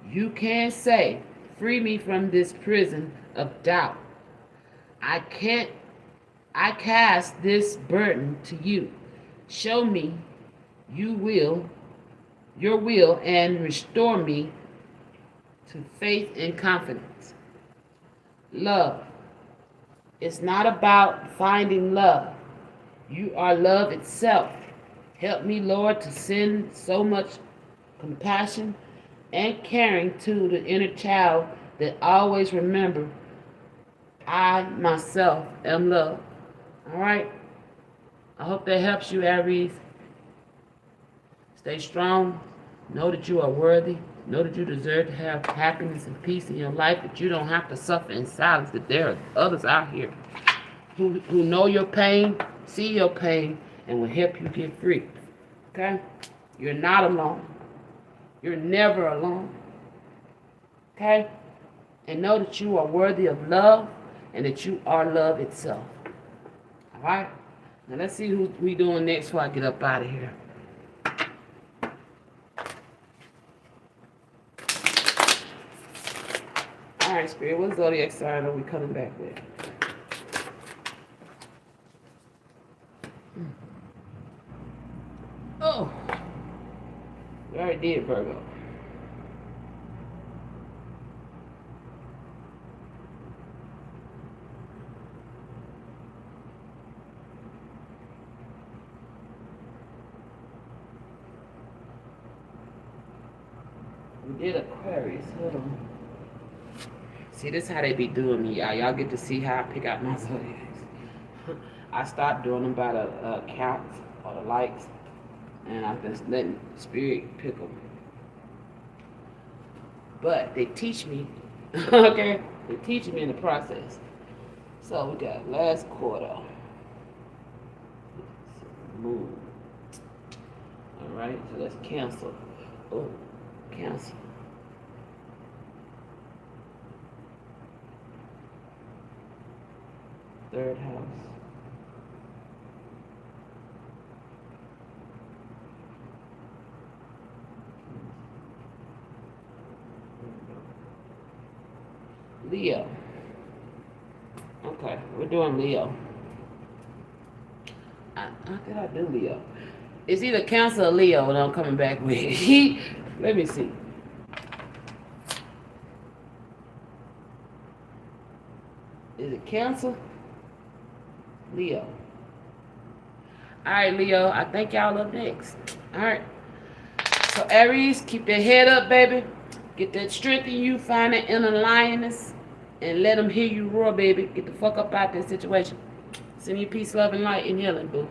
you can say, free me from this prison of doubt. I can't I cast this burden to you. Show me you will your will and restore me to faith and confidence. Love. It's not about finding love. You are love itself. Help me, Lord, to send so much compassion and caring to the inner child that always remember I myself am love. All right? I hope that helps you, Aries. Stay strong. Know that you are worthy. Know that you deserve to have happiness and peace in your life, that you don't have to suffer in silence, that there are others out here who know your pain, see your pain, and will help you get free. Okay? You're not alone. You're never alone. Okay? And know that you are worthy of love and that you are love itself. All right? Now let's see who we doing next before I get up out of here. All right, Spirit, what zodiac sign are we coming back with? Oh, we already did Virgo. We did Aquarius. Hold on. See, this is how they be doing me, y'all. Y'all get to see how I pick out my zodiacs. I stopped doing them by the counts or the likes, and I'm just letting Spirit pick them. But they teach me, okay? They teach me in the process. So we got last quarter. Moon. All right, so let's cancel. Oh, cancel. Third house. Leo. Okay, we're doing Leo. How did I do Leo? It's either Cancer or Leo that I'm coming back with. Let me see. Is it Cancer? Leo. Alright, Leo, I think y'all up next. Alright. So Aries, keep that head up, baby. Get that strength in you, find that inner lioness, and let them hear you roar, baby. Get the fuck up out that situation. Send you peace, love, and light and healing, boo.